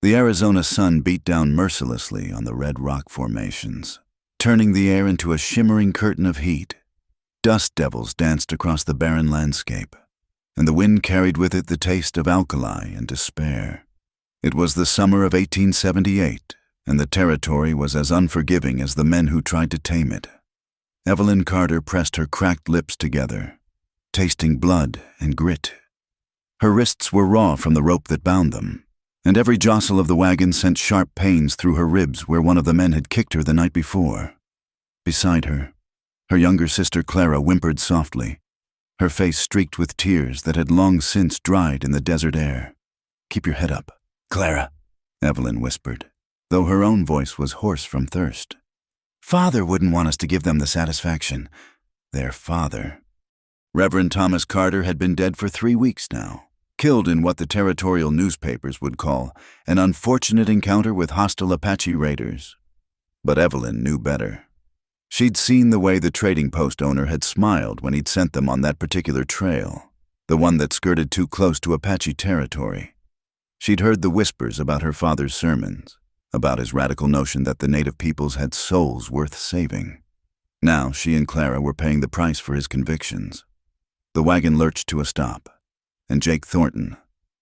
The Arizona sun beat down mercilessly on the red rock formations, turning the air into a shimmering curtain of heat. Dust devils danced across the barren landscape, and the wind carried with it the taste of alkali and despair. It was the summer of 1878, and the territory was as unforgiving as the men who tried to tame it. Evelyn Carter pressed her cracked lips together, tasting blood and grit. Her wrists were raw from the rope that bound them, and every jostle of the wagon sent sharp pains through her ribs where one of the men had kicked her the night before. Beside her, her younger sister Clara whimpered softly, her face streaked with tears that had long since dried in the desert air. "Keep your head up, Clara," Evelyn whispered, though her own voice was hoarse from thirst. "Father wouldn't want us to give them the satisfaction. Their father." Reverend Thomas Carter had been dead for 3 weeks now, killed in what the territorial newspapers would call an unfortunate encounter with hostile Apache raiders. But Evelyn knew better. She'd seen the way the trading post owner had smiled when he'd sent them on that particular trail, the one that skirted too close to Apache territory. She'd heard the whispers about her father's sermons, about his radical notion that the native peoples had souls worth saving. Now she and Clara were paying the price for his convictions. The wagon lurched to a stop, and Jake Thornton,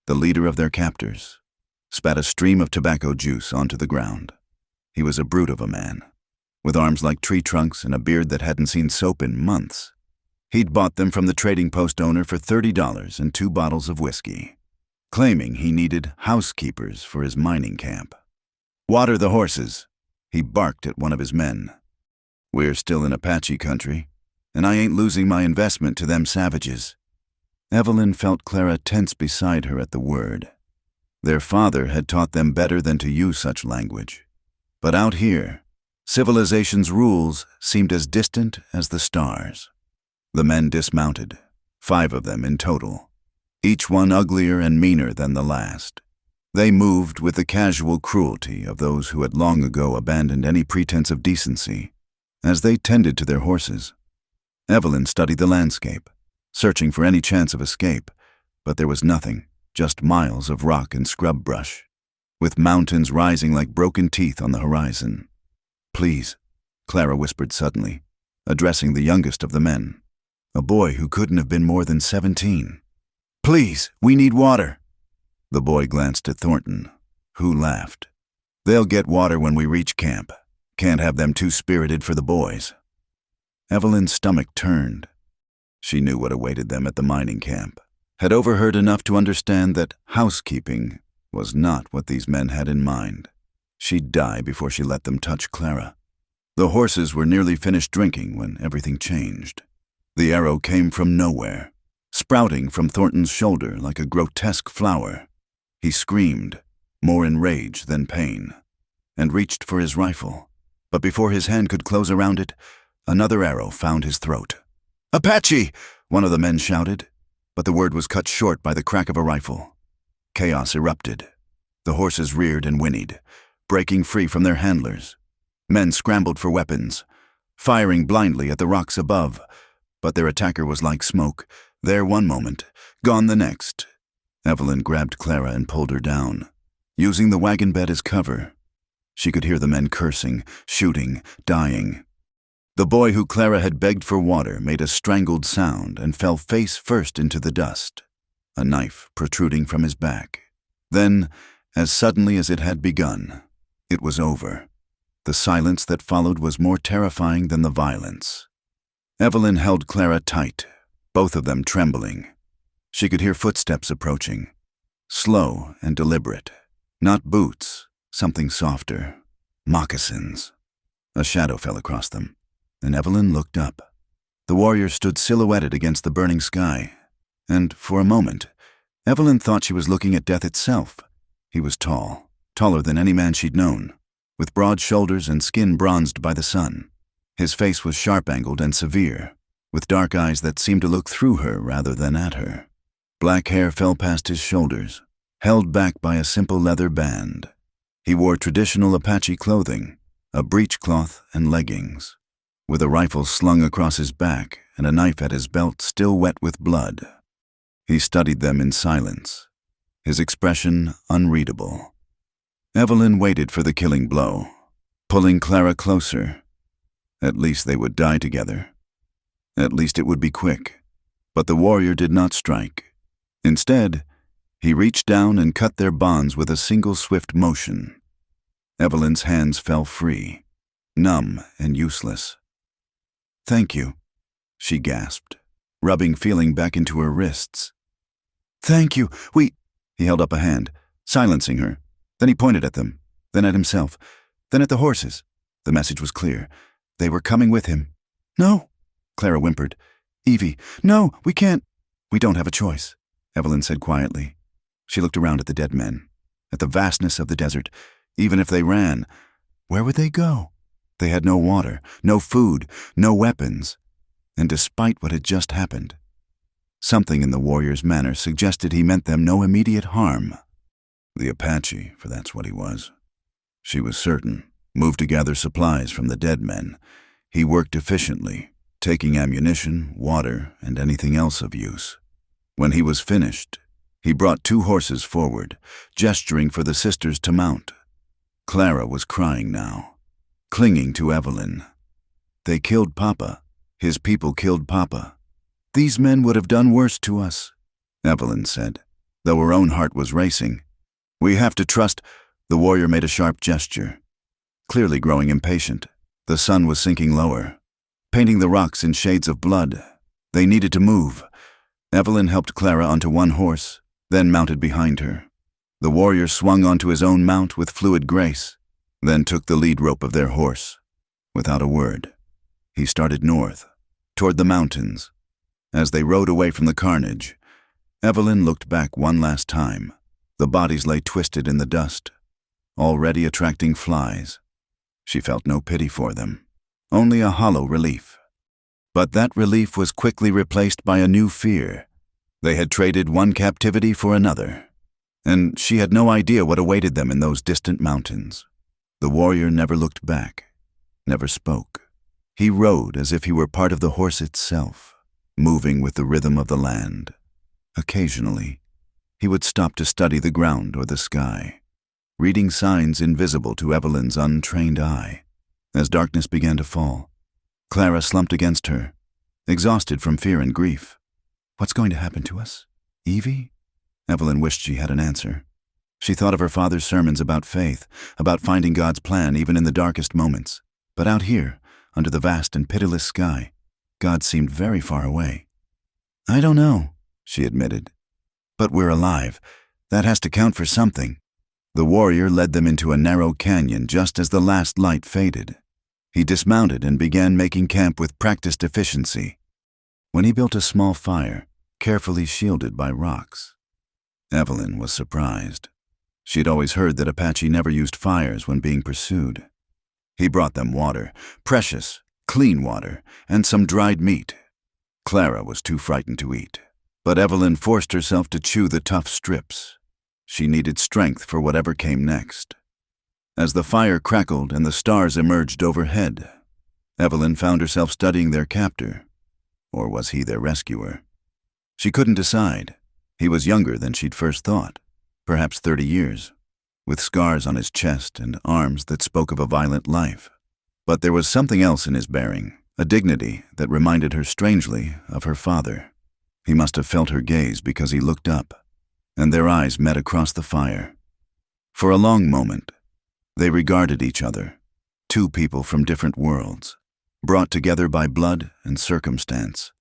the leader of their captors, spat a stream of tobacco juice onto the ground. He was a brute of a man, with arms like tree trunks and a beard that hadn't seen soap in months. He'd bought them from the trading post owner for $30 and 2 bottles of whiskey, claiming he needed housekeepers for his mining camp. "Water the horses," he barked at one of his men. "We're still in Apache country, and I ain't losing my investment to them savages." Evelyn felt Clara tense beside her at the word. Their father had taught them better than to use such language. But out here, civilization's rules seemed as distant as the stars. The men dismounted, 5 of them in total, each one uglier and meaner than the last. They moved with the casual cruelty of those who had long ago abandoned any pretense of decency. As they tended to their horses, Evelyn studied the landscape, searching for any chance of escape, but there was nothing, just miles of rock and scrub brush, with mountains rising like broken teeth on the horizon. "Please," Clara whispered suddenly, addressing the youngest of the men, a boy who couldn't have been more than 17. "Please, we need water." The boy glanced at Thornton, who laughed. "They'll get water when we reach camp. Can't have them too spirited for the boys." Evelyn's stomach turned. She knew what awaited them at the mining camp, had overheard enough to understand that housekeeping was not what these men had in mind. She'd die before she let them touch Clara. The horses were nearly finished drinking when everything changed. The arrow came from nowhere, sprouting from Thornton's shoulder like a grotesque flower. He screamed, more in rage than pain, and reached for his rifle. But before his hand could close around it, another arrow found his throat. "Apache!" one of the men shouted, but the word was cut short by the crack of a rifle. Chaos erupted. The horses reared and whinnied, breaking free from their handlers. Men scrambled for weapons, firing blindly at the rocks above, but their attacker was like smoke, there one moment, gone the next. Evelyn grabbed Clara and pulled her down, using the wagon bed as cover. She could hear the men cursing, shooting, dying. The boy who Clara had begged for water made a strangled sound and fell face first into the dust, a knife protruding from his back. Then, as suddenly as it had begun, it was over. The silence that followed was more terrifying than the violence. Evelyn held Clara tight, both of them trembling. She could hear footsteps approaching, slow and deliberate. Not boots, something softer. Moccasins. A shadow fell across them, and Evelyn looked up. The warrior stood silhouetted against the burning sky, and for a moment, Evelyn thought she was looking at death itself. He was tall, taller than any man she'd known, with broad shoulders and skin bronzed by the sun. His face was sharp-angled and severe, with dark eyes that seemed to look through her rather than at her. Black hair fell past his shoulders, held back by a simple leather band. He wore traditional Apache clothing, a breechcloth and leggings, with a rifle slung across his back and a knife at his belt still wet with blood. He studied them in silence, his expression unreadable. Evelyn waited for the killing blow, pulling Clara closer. At least they would die together. At least it would be quick. But the warrior did not strike. Instead, he reached down and cut their bonds with a single swift motion. Evelyn's hands fell free, numb and useless. "Thank you," she gasped, rubbing feeling back into her wrists. "Thank you, He held up a hand, silencing her. Then he pointed at them, then at himself, then at the horses. The message was clear. They were coming with him. "No," Clara whimpered. "Evie, no, we can't." "We don't have a choice," Evelyn said quietly. She looked around at the dead men, at the vastness of the desert. Even if they ran, where would they go? They had no water, no food, no weapons. And despite what had just happened, something in the warrior's manner suggested he meant them no immediate harm. The Apache, for that's what he was. She was certain, moved to gather supplies from the dead men. He worked efficiently, taking ammunition, water, and anything else of use. When he was finished, he brought 2 horses forward, gesturing for the sisters to mount. Clara was crying now, clinging to Evelyn. "They killed Papa. His people killed Papa. These men would have done worse to us," Evelyn said, though her own heart was racing. "We have to trust—" The warrior made a sharp gesture, clearly growing impatient. The sun was sinking lower, painting the rocks in shades of blood. They needed to move. Evelyn helped Clara onto one horse, then mounted behind her. The warrior swung onto his own mount with fluid grace, then took the lead rope of their horse. Without a word, he started north, toward the mountains. As they rode away from the carnage, Evelyn looked back one last time. The bodies lay twisted in the dust, already attracting flies. She felt no pity for them, only a hollow relief. But that relief was quickly replaced by a new fear. They had traded one captivity for another, and she had no idea what awaited them in those distant mountains. The warrior never looked back, never spoke. He rode as if he were part of the horse itself, moving with the rhythm of the land. Occasionally, he would stop to study the ground or the sky, reading signs invisible to Evelyn's untrained eye. As darkness began to fall, Clara slumped against her, exhausted from fear and grief. "What's going to happen to us? Evie?" Evelyn wished she had an answer. She thought of her father's sermons about faith, about finding God's plan even in the darkest moments. But out here, under the vast and pitiless sky, God seemed very far away. "I don't know," she admitted. "But we're alive. That has to count for something." The warrior led them into a narrow canyon just as the last light faded. He dismounted and began making camp with practiced efficiency. When he built a small fire, carefully shielded by rocks, Evelyn was surprised. She had always heard that Apache never used fires when being pursued. He brought them water, precious, clean water, and some dried meat. Clara was too frightened to eat, but Evelyn forced herself to chew the tough strips. She needed strength for whatever came next. As the fire crackled and the stars emerged overhead, Evelyn found herself studying their captor. Or was he their rescuer? She couldn't decide. He was younger than she'd first thought, perhaps 30 years, with scars on his chest and arms that spoke of a violent life. But there was something else in his bearing, a dignity that reminded her strangely of her father. He must have felt her gaze because he looked up, and their eyes met across the fire. For a long moment, they regarded each other, 2 people from different worlds, brought together by blood and circumstance.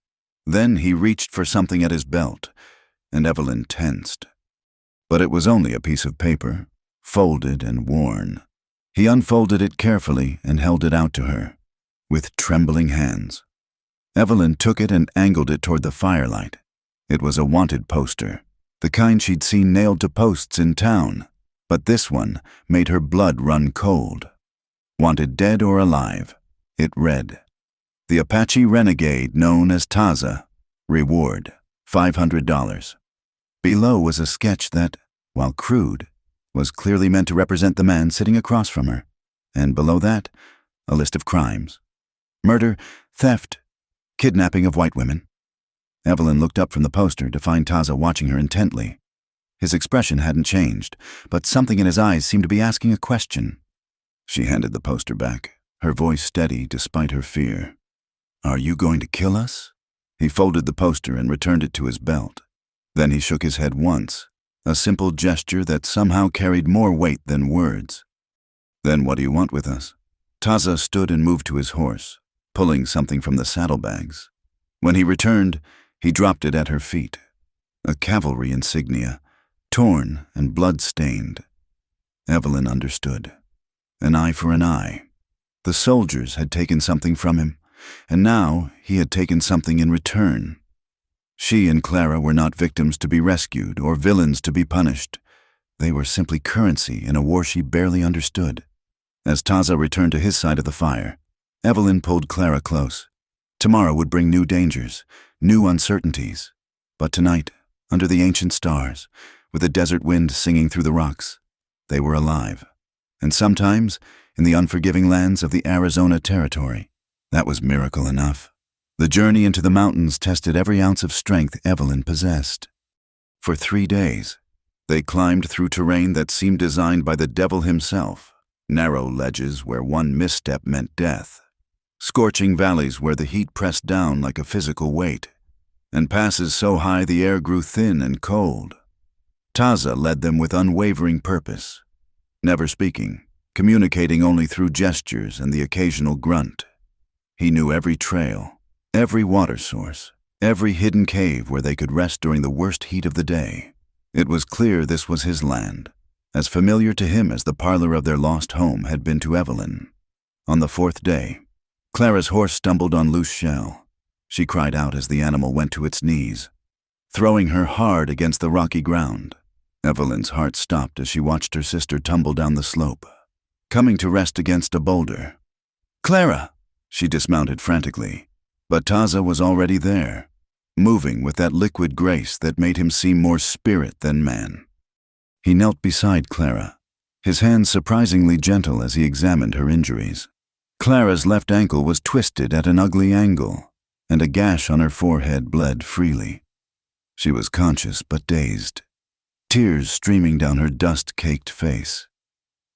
Then he reached for something at his belt, and Evelyn tensed. But it was only a piece of paper, folded and worn. He unfolded it carefully and held it out to her, with trembling hands. Evelyn took it and angled it toward the firelight. It was a wanted poster, the kind she'd seen nailed to posts in town, but this one made her blood run cold. Wanted dead or alive, it read, "The Apache renegade known as Taza. Reward, $500. Below was a sketch that, while crude, was clearly meant to represent the man sitting across from her, and below that, a list of crimes. Murder, theft, kidnapping of white women. Evelyn looked up from the poster to find Taza watching her intently. His expression hadn't changed, but something in his eyes seemed to be asking a question. She handed the poster back, her voice steady despite her fear. "Are you going to kill us?" He folded the poster and returned it to his belt. Then he shook his head once, a simple gesture that somehow carried more weight than words. "Then what do you want with us?" Taza stood and moved to his horse, pulling something from the saddlebags. When he returned, he dropped it at her feet. A cavalry insignia, torn and blood-stained. Evelyn understood. An eye for an eye. The soldiers had taken something from him, and now he had taken something in return. She and Clara were not victims to be rescued or villains to be punished. They were simply currency in a war she barely understood. As Taza returned to his side of the fire, Evelyn pulled Clara close. Tomorrow would bring new dangers, new uncertainties. But tonight, under the ancient stars, with the desert wind singing through the rocks, they were alive. And sometimes, in the unforgiving lands of the Arizona Territory, that was miracle enough. The journey into the mountains tested every ounce of strength Evelyn possessed. For 3 days, they climbed through terrain that seemed designed by the devil himself, narrow ledges where one misstep meant death, scorching valleys where the heat pressed down like a physical weight, and passes so high the air grew thin and cold. Taza led them with unwavering purpose, never speaking, communicating only through gestures and the occasional grunt. He knew every trail, every water source, every hidden cave where they could rest during the worst heat of the day. It was clear this was his land, as familiar to him as the parlor of their lost home had been to Evelyn. On the 4th day, Clara's horse stumbled on loose shell. She cried out as the animal went to its knees, throwing her hard against the rocky ground. Evelyn's heart stopped as she watched her sister tumble down the slope, coming to rest against a boulder. "Clara!" She dismounted frantically, but Taza was already there, moving with that liquid grace that made him seem more spirit than man. He knelt beside Clara, his hands surprisingly gentle as he examined her injuries. Clara's left ankle was twisted at an ugly angle, and a gash on her forehead bled freely. She was conscious but dazed, tears streaming down her dust-caked face.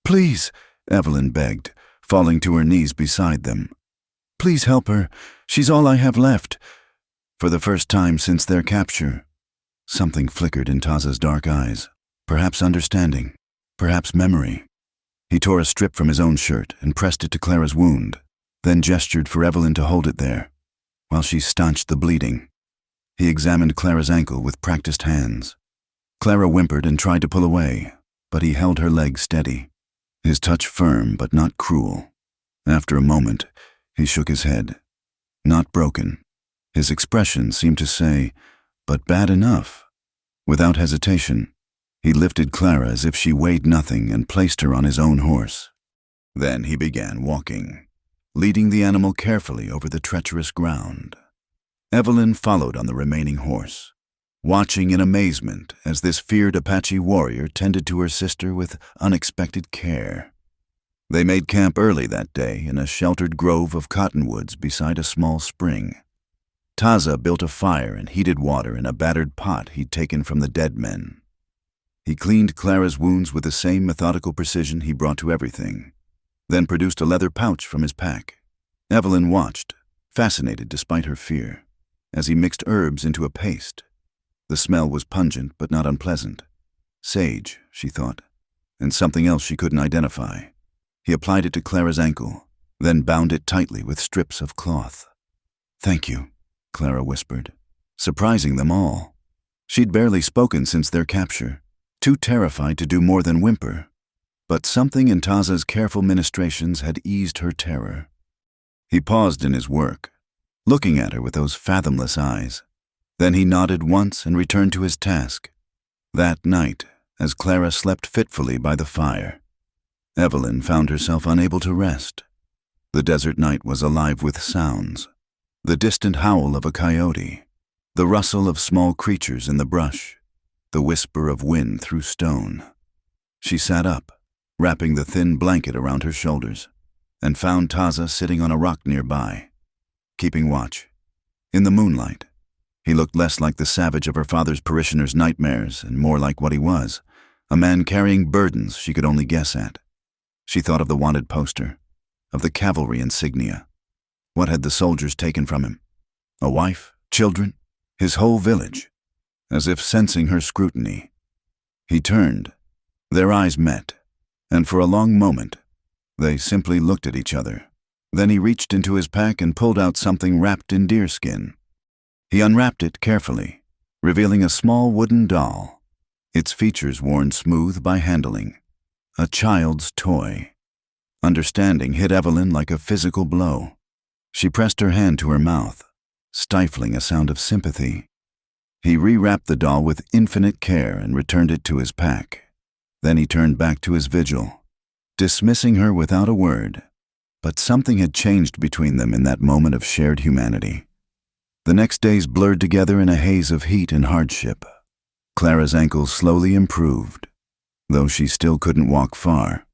"Please," Evelyn begged, falling to her knees beside them. "Please help her. She's all I have left." For the first time since their capture, something flickered in Taza's dark eyes, perhaps understanding, perhaps memory. He tore a strip from his own shirt and pressed it to Clara's wound, then gestured for Evelyn to hold it there, while she stanched the bleeding. He examined Clara's ankle with practiced hands. Clara whimpered and tried to pull away, but he held her leg steady, his touch firm but not cruel. After a moment, he shook his head. Not broken. His expression seemed to say, "But bad enough." Without hesitation, he lifted Clara as if she weighed nothing and placed her on his own horse. Then he began walking, leading the animal carefully over the treacherous ground. Evelyn followed on the remaining horse, watching in amazement as this feared Apache warrior tended to her sister with unexpected care. They made camp early that day in a sheltered grove of cottonwoods beside a small spring. Taza built a fire and heated water in a battered pot he'd taken from the dead men. He cleaned Clara's wounds with the same methodical precision he brought to everything, then produced a leather pouch from his pack. Evelyn watched, fascinated despite her fear, as he mixed herbs into a paste. The smell was pungent but not unpleasant. Sage, she thought, and something else she couldn't identify. He applied it to Clara's ankle, then bound it tightly with strips of cloth. "Thank you," Clara whispered, surprising them all. She'd barely spoken since their capture, too terrified to do more than whimper. But something in Taza's careful ministrations had eased her terror. He paused in his work, looking at her with those fathomless eyes. Then he nodded once and returned to his task. That night, as Clara slept fitfully by the fire, Evelyn found herself unable to rest. The desert night was alive with sounds. The distant howl of a coyote, the rustle of small creatures in the brush, the whisper of wind through stone. She sat up, wrapping the thin blanket around her shoulders, and found Taza sitting on a rock nearby, keeping watch. In the moonlight, He looked less like the savage of her father's parishioners' nightmares and more like what he was, a man carrying burdens she could only guess at. She thought of the wanted poster, of the cavalry insignia. What had the soldiers taken from him? A wife, children, his whole village. As if sensing her scrutiny, he turned. Their eyes met, and for a long moment, they simply looked at each other. Then he reached into his pack and pulled out something wrapped in deerskin. He unwrapped it carefully, revealing a small wooden doll, its features worn smooth by handling. A child's toy. Understanding hit Evelyn like a physical blow. She pressed her hand to her mouth, stifling a sound of sympathy. He rewrapped the doll with infinite care and returned it to his pack. Then he turned back to his vigil, dismissing her without a word. But something had changed between them in that moment of shared humanity. The next days blurred together in a haze of heat and hardship. Clara's ankles slowly improved, though she still couldn't walk far.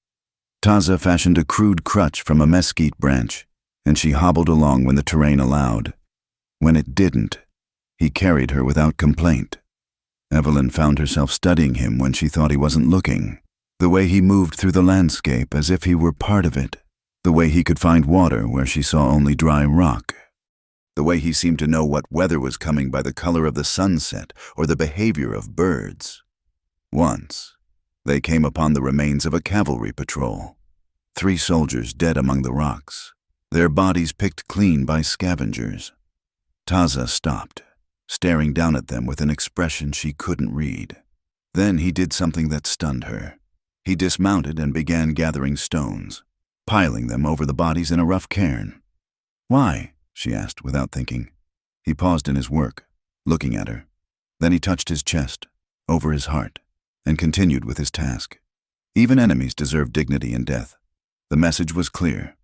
Taza fashioned a crude crutch from a mesquite branch, and she hobbled along when the terrain allowed. When it didn't, he carried her without complaint. Evelyn found herself studying him when she thought he wasn't looking, the way he moved through the landscape as if he were part of it, the way he could find water where she saw only dry rock, the way he seemed to know what weather was coming by the color of the sunset or the behavior of birds. Once, they came upon the remains of a cavalry patrol. 3 soldiers dead among the rocks, their bodies picked clean by scavengers. Taza stopped, staring down at them with an expression she couldn't read. Then he did something that stunned her. He dismounted and began gathering stones, piling them over the bodies in a rough cairn. "Why?" she asked without thinking. He paused in his work, looking at her. Then he touched his chest, over his heart, and continued with his task. Even enemies deserve dignity in death. The message was clear.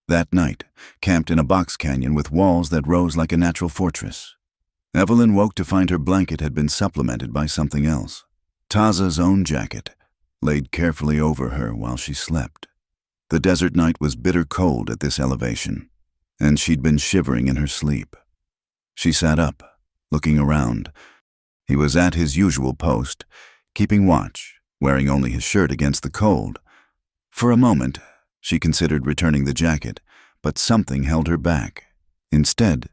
That night, camped in a box canyon with walls that rose like a natural fortress, Evelyn woke to find her blanket had been supplemented by something else. Taza's own jacket, laid carefully over her while she slept. The desert night was bitter cold at this elevation, and she'd been shivering in her sleep. She sat up, looking around. He was at his usual post, keeping watch, wearing only his shirt against the cold. For a moment, she considered returning the jacket, but something held her back. Instead,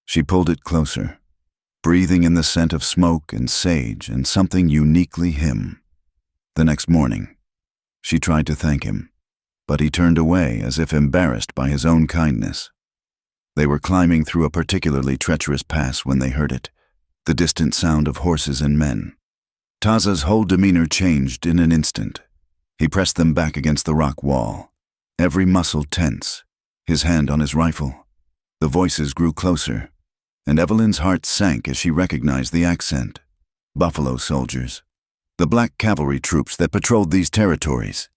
she pulled it closer, breathing in the scent of smoke and sage and something uniquely him. The next morning, she tried to thank him, but he turned away as if embarrassed by his own kindness. They were climbing through a particularly treacherous pass when they heard it, the distant sound of horses and men. Taza's whole demeanor changed in an instant. He pressed them back against the rock wall, every muscle tense, his hand on his rifle. The voices grew closer, and Evelyn's heart sank as she recognized the accent. Buffalo soldiers, the black cavalry troops that patrolled these territories.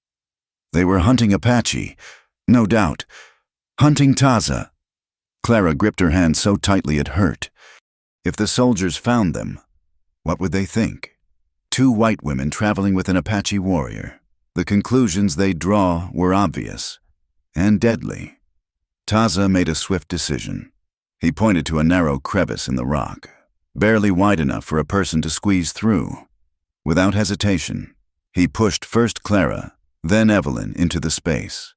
They were hunting Apache, no doubt, hunting Taza. Clara gripped her hand so tightly it hurt. If the soldiers found them, what would they think? 2 white women traveling with an Apache warrior. The conclusions they'd draw were obvious and deadly. Taza made a swift decision. He pointed to a narrow crevice in the rock, barely wide enough for a person to squeeze through. Without hesitation, he pushed first Clara, then Evelyn into the space.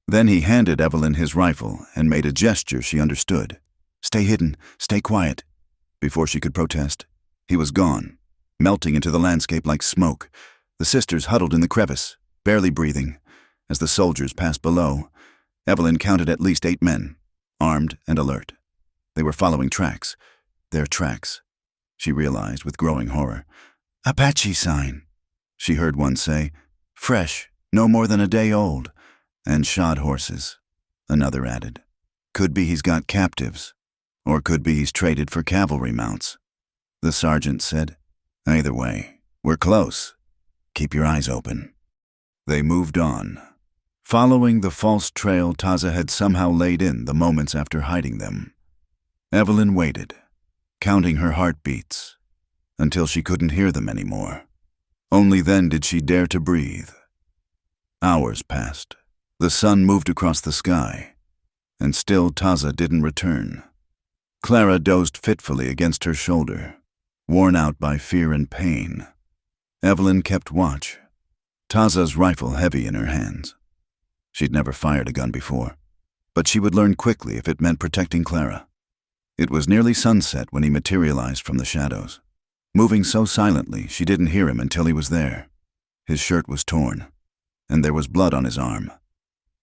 Then he handed Evelyn his rifle and made a gesture she understood. "Stay hidden, stay quiet." Before she could protest, he was gone, melting into the landscape like smoke. The sisters huddled in the crevice, barely breathing. As the soldiers passed below, Evelyn counted at least 8 men, armed and alert. They were following tracks. Their tracks, she realized with growing horror. "Apache sign," she heard one say. "Fresh, no more than a day old. And shod horses," another added. "Could be he's got captives, or could be he's traded for cavalry mounts," the sergeant said. "Either way, we're close. Keep your eyes open." They moved on, following the false trail Taza had somehow laid in the moments after hiding them. Evelyn waited, counting her heartbeats, until she couldn't hear them anymore. Only then did she dare to breathe. Hours passed. The sun moved across the sky, and still Taza didn't return. Clara dozed fitfully against her shoulder, worn out by fear and pain. Evelyn kept watch, Taza's rifle heavy in her hands. She'd never fired a gun before, but she would learn quickly if it meant protecting Clara. It was nearly sunset when he materialized from the shadows. Moving so silently, she didn't hear him until he was there. His shirt was torn, and there was blood on his arm.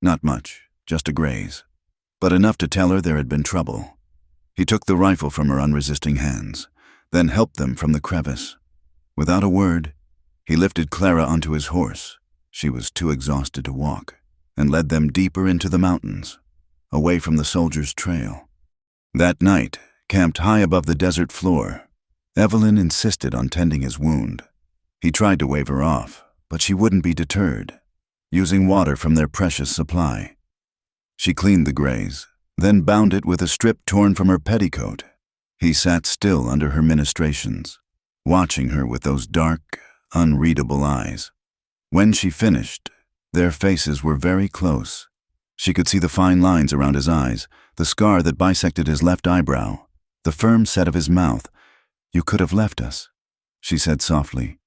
Not much, just a graze, but enough to tell her there had been trouble. He took the rifle from her unresisting hands, then helped them from the crevice. Without a word, he lifted Clara onto his horse. She was too exhausted to walk, and led them deeper into the mountains, away from the soldiers' trail. That night, camped high above the desert floor, Evelyn insisted on tending his wound. He tried to wave her off, but she wouldn't be deterred, using water from their precious supply. She cleaned the graze, then bound it with a strip torn from her petticoat. He sat still under her ministrations, watching her with those dark, unreadable eyes. When she finished, their faces were very close. She could see the fine lines around his eyes, the scar that bisected his left eyebrow, the firm set of his mouth. "You could have left us," she said softly,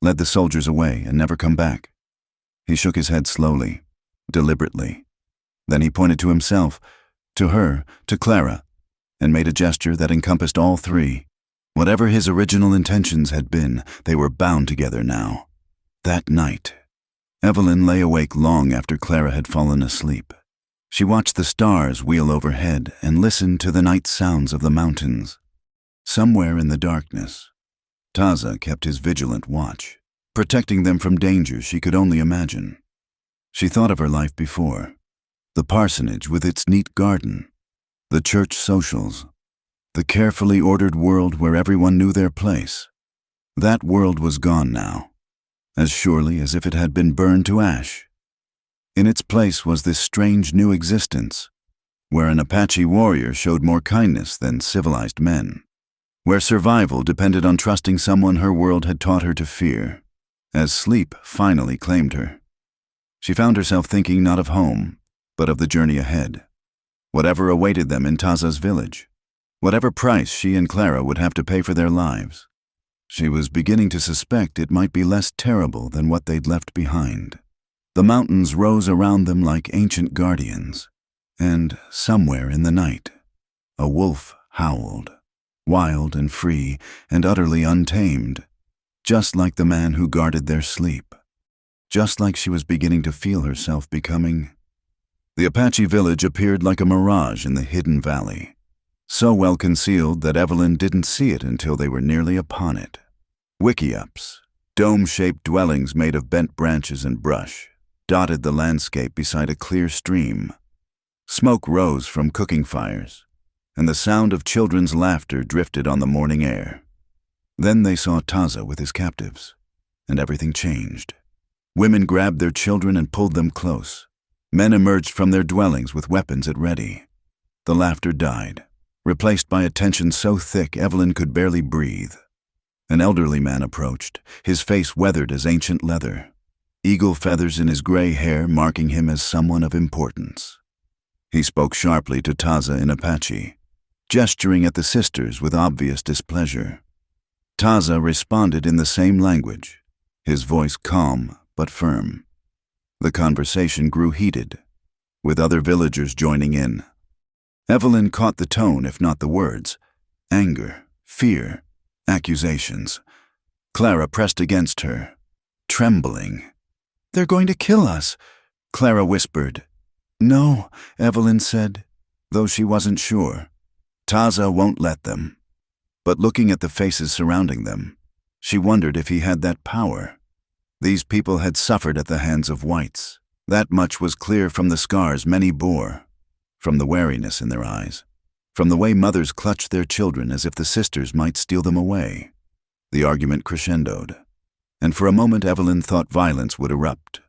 "led the soldiers away and never come back." He shook his head slowly, deliberately. Then he pointed to himself, to her, to Clara, and made a gesture that encompassed all three. Whatever his original intentions had been, they were bound together now. That night, Evelyn lay awake long after Clara had fallen asleep. She watched the stars wheel overhead and listened to the night sounds of the mountains. Somewhere in the darkness, Taza kept his vigilant watch, protecting them from dangers she could only imagine. She thought of her life before, the parsonage with its neat garden, the church socials, the carefully ordered world where everyone knew their place. That world was gone now, as surely as if it had been burned to ash. In its place was this strange new existence, where an Apache warrior showed more kindness than civilized men, where survival depended on trusting someone her world had taught her to fear, as sleep finally claimed her. She found herself thinking not of home, but of the journey ahead, whatever awaited them in Taza's village, whatever price she and Clara would have to pay for their lives. She was beginning to suspect it might be less terrible than what they'd left behind. The mountains rose around them like ancient guardians, and somewhere in the night, a wolf howled, wild and free and utterly untamed, just like the man who guarded their sleep, just like she was beginning to feel herself becoming. The Apache village appeared like a mirage in the hidden valley, so well concealed that Evelyn didn't see it until they were nearly upon it. Wickiups, dome-shaped dwellings made of bent branches and brush, dotted the landscape beside a clear stream. Smoke rose from cooking fires, and the sound of children's laughter drifted on the morning air. Then they saw Taza with his captives, and everything changed. Women grabbed their children and pulled them close. Men emerged from their dwellings with weapons at ready. The laughter died, replaced by a tension so thick Evelyn could barely breathe. An elderly man approached, his face weathered as ancient leather, eagle feathers in his gray hair marking him as someone of importance. He spoke sharply to Taza in Apache, gesturing at the sisters with obvious displeasure. Taza responded in the same language, his voice calm but firm. The conversation grew heated, with other villagers joining in. Evelyn caught the tone, if not the words. Anger, fear, accusations. Clara pressed against her, trembling. "They're going to kill us," Clara whispered. "No," Evelyn said, though she wasn't sure. "Taza won't let them." But looking at the faces surrounding them, she wondered if he had that power. These people had suffered at the hands of whites. That much was clear from the scars many bore, from the wariness in their eyes, from the way mothers clutched their children as if the sisters might steal them away. The argument crescendoed, and for a moment Evelyn thought violence would erupt.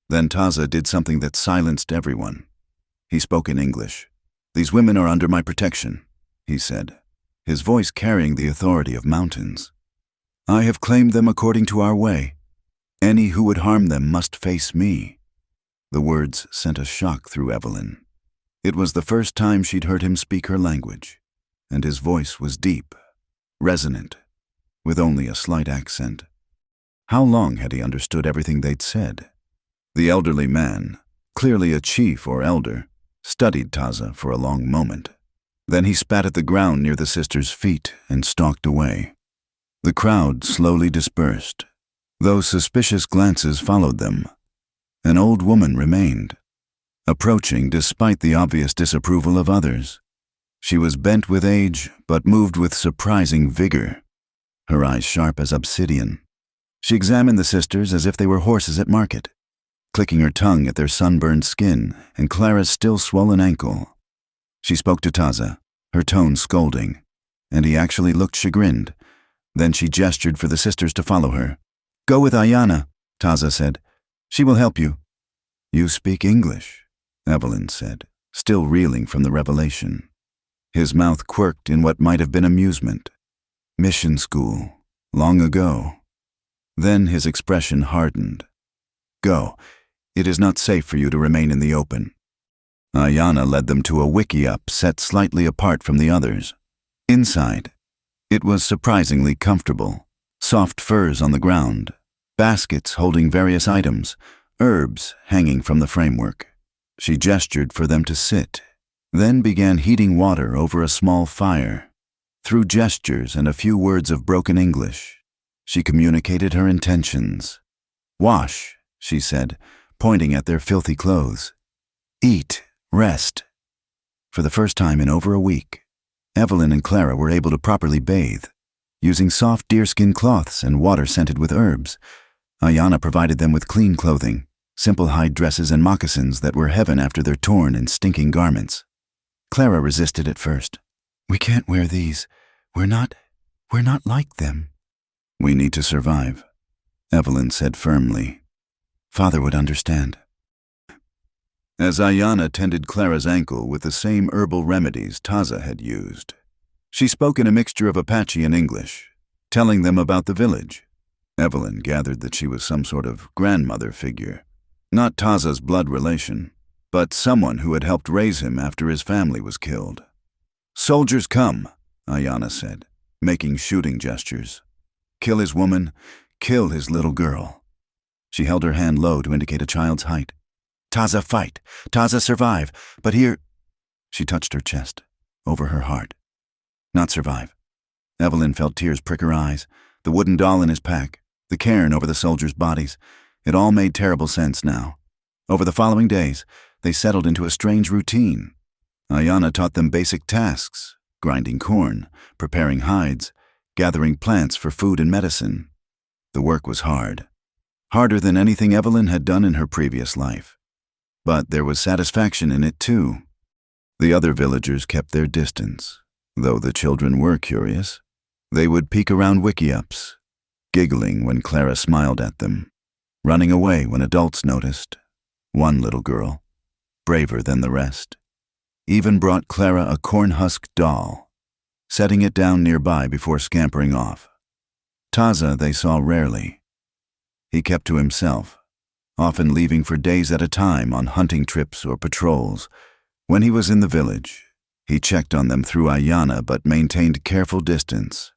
Then Taza did something that silenced everyone. He spoke in English. "These women are under my protection," he said, his voice carrying the authority of mountains. "I have claimed them according to our way. Any who would harm them must face me." The words sent a shock through Evelyn. It was the first time she'd heard him speak her language. and his voice was deep, resonant, with only a slight accent. How long had he understood everything they'd said? The elderly man, clearly a chief or elder, studied Taza for a long moment. Then he spat at the ground near the sisters' feet and stalked away. The crowd slowly dispersed, though suspicious glances followed them. An old woman remained, approaching despite the obvious disapproval of others. She was bent with age, but moved with surprising vigor, her eyes sharp as obsidian. She examined the sisters as if they were horses at market, clicking her tongue at their sunburned skin and Clara's still swollen ankle. She spoke to Taza, her tone scolding, and he actually looked chagrined. Then she gestured for the sisters to follow her. "Go with Ayana," Taza said. "She will help you." "You speak English," Evelyn said, still reeling from the revelation. His mouth quirked in what might have been amusement. Mission school, long ago. Then his expression hardened. "Go. It is not safe for you to remain in the open." Ayana led them to a wickiup set slightly apart from the others. Inside, it was surprisingly comfortable. Soft furs on the ground, baskets holding various items, herbs hanging from the framework. She gestured for them to sit, then began heating water over a small fire. Through gestures and a few words of broken English, she communicated her intentions. "Wash," she said, pointing at their filthy clothes. "Eat, rest." For the first time in over a week, Evelyn and Clara were able to properly bathe, using soft deerskin cloths and water scented with herbs. Ayana provided them with clean clothing, simple hide dresses and moccasins that were heaven after their torn and stinking garments. Clara resisted at first. "We can't wear these. We're not like them." "We need to survive," Evelyn said firmly. "Father would understand." As Ayana tended Clara's ankle with the same herbal remedies Taza had used, she spoke in a mixture of Apache and English, telling them about the village. Evelyn gathered that she was some sort of grandmother figure, not Taza's blood relation, but someone who had helped raise him after his family was killed. "Soldiers come," Ayana said, making shooting gestures. "Kill his woman, kill his little girl." She held her hand low to indicate a child's height. "Taza fight, Taza survive, but here—" She touched her chest, over her heart. "Not survive." Evelyn felt tears prick her eyes, the wooden doll in his pack, the cairn over the soldiers' bodies. It all made terrible sense now. Over the following days, they settled into a strange routine. Ayana taught them basic tasks, grinding corn, preparing hides, gathering plants for food and medicine. The work was hard, harder than anything Evelyn had done in her previous life. But there was satisfaction in it too. The other villagers kept their distance, though the children were curious. They would peek around wickiups, giggling when Clara smiled at them, running away when adults noticed. One little girl, braver than the rest, even brought Clara a corn-husk doll, setting it down nearby before scampering off. Taza they saw rarely. He kept to himself, often leaving for days at a time on hunting trips or patrols. When he was in the village, he checked on them through Ayana but maintained careful distance.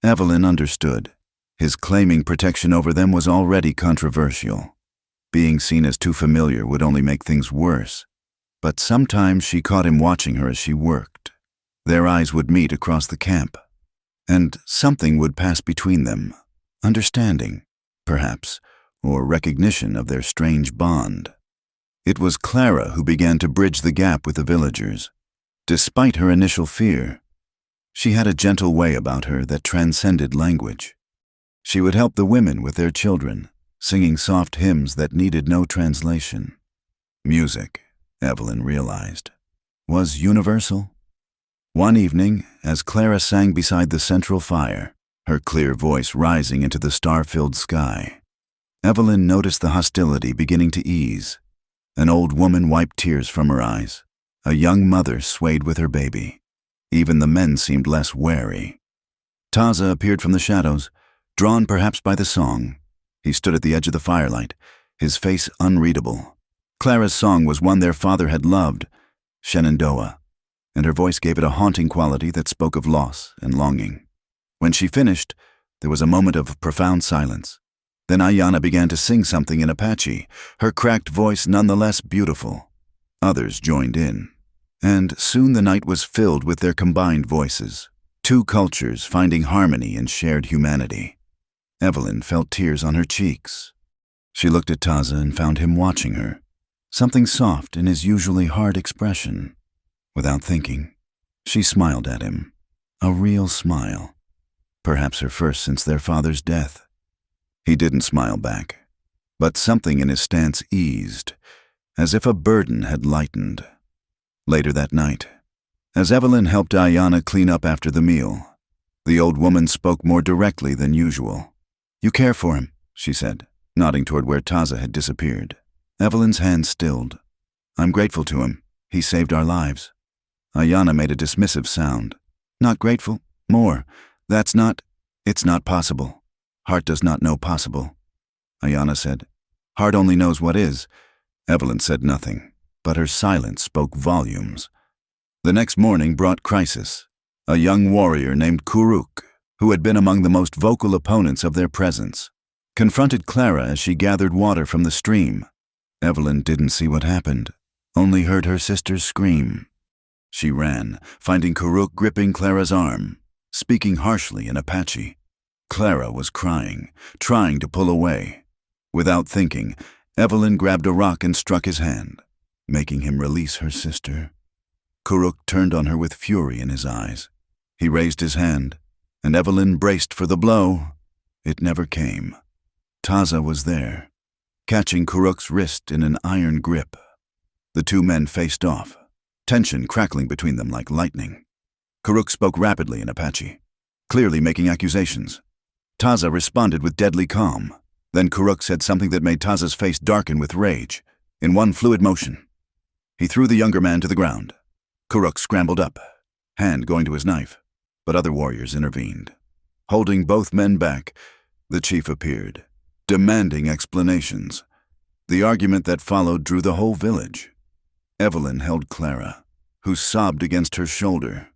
Evelyn understood. His claiming protection over them was already controversial. Being seen as too familiar would only make things worse. But sometimes she caught him watching her as she worked. Their eyes would meet across the camp, and something would pass between them. Understanding, perhaps, or recognition of their strange bond. It was Clara who began to bridge the gap with the villagers. Despite her initial fear, she had a gentle way about her that transcended language. She would help the women with their children, singing soft hymns that needed no translation. Music, Evelyn realized, was universal. One evening, as Clara sang beside the central fire, her clear voice rising into the star-filled sky, Evelyn noticed the hostility beginning to ease. An old woman wiped tears from her eyes. A young mother swayed with her baby. Even the men seemed less wary. Taza appeared from the shadows, drawn perhaps by the song. He stood at the edge of the firelight, his face unreadable. Clara's song was one their father had loved, Shenandoah, and her voice gave it a haunting quality that spoke of loss and longing. When she finished, there was a moment of profound silence. Then Ayanna began to sing something in Apache, her cracked voice nonetheless beautiful. Others joined in, and soon the night was filled with their combined voices, two cultures finding harmony in shared humanity. Evelyn felt tears on her cheeks. She looked at Taza and found him watching her, something soft in his usually hard expression. Without thinking, she smiled at him, a real smile, perhaps her first since their father's death. He didn't smile back, but something in his stance eased, as if a burden had lightened. Later that night, as Evelyn helped Ayanna clean up after the meal, the old woman spoke more directly than usual. "You care for him," she said, nodding toward where Taza had disappeared. Evelyn's hand stilled. "I'm grateful to him. He saved our lives." Ayanna made a dismissive sound. "Not grateful? More. It's not possible. Heart does not know possible." Ayanna said, "Heart only knows what is." Evelyn said nothing, but her silence spoke volumes. The next morning brought crisis. A young warrior named Kuruk, who had been among the most vocal opponents of their presence, confronted Clara as she gathered water from the stream. Evelyn didn't see what happened, only heard her sister's scream. She ran, finding Kuruk gripping Clara's arm, speaking harshly in Apache. Clara was crying, trying to pull away. Without thinking, Evelyn grabbed a rock and struck his hand, making him release her sister. Kuruk turned on her with fury in his eyes. He raised his hand, and Evelyn braced for the blow. It never came. Taza was there, catching Kuruk's wrist in an iron grip. The two men faced off, tension crackling between them like lightning. Kuruk spoke rapidly in Apache, clearly making accusations. Taza responded with deadly calm. Then Kuruk said something that made Taza's face darken with rage, in one fluid motion. He threw the younger man to the ground. Kuruk scrambled up, hand going to his knife, but other warriors intervened. Holding both men back, the chief appeared, demanding explanations. The argument that followed drew the whole village. Evelyn held Clara, who sobbed against her shoulder,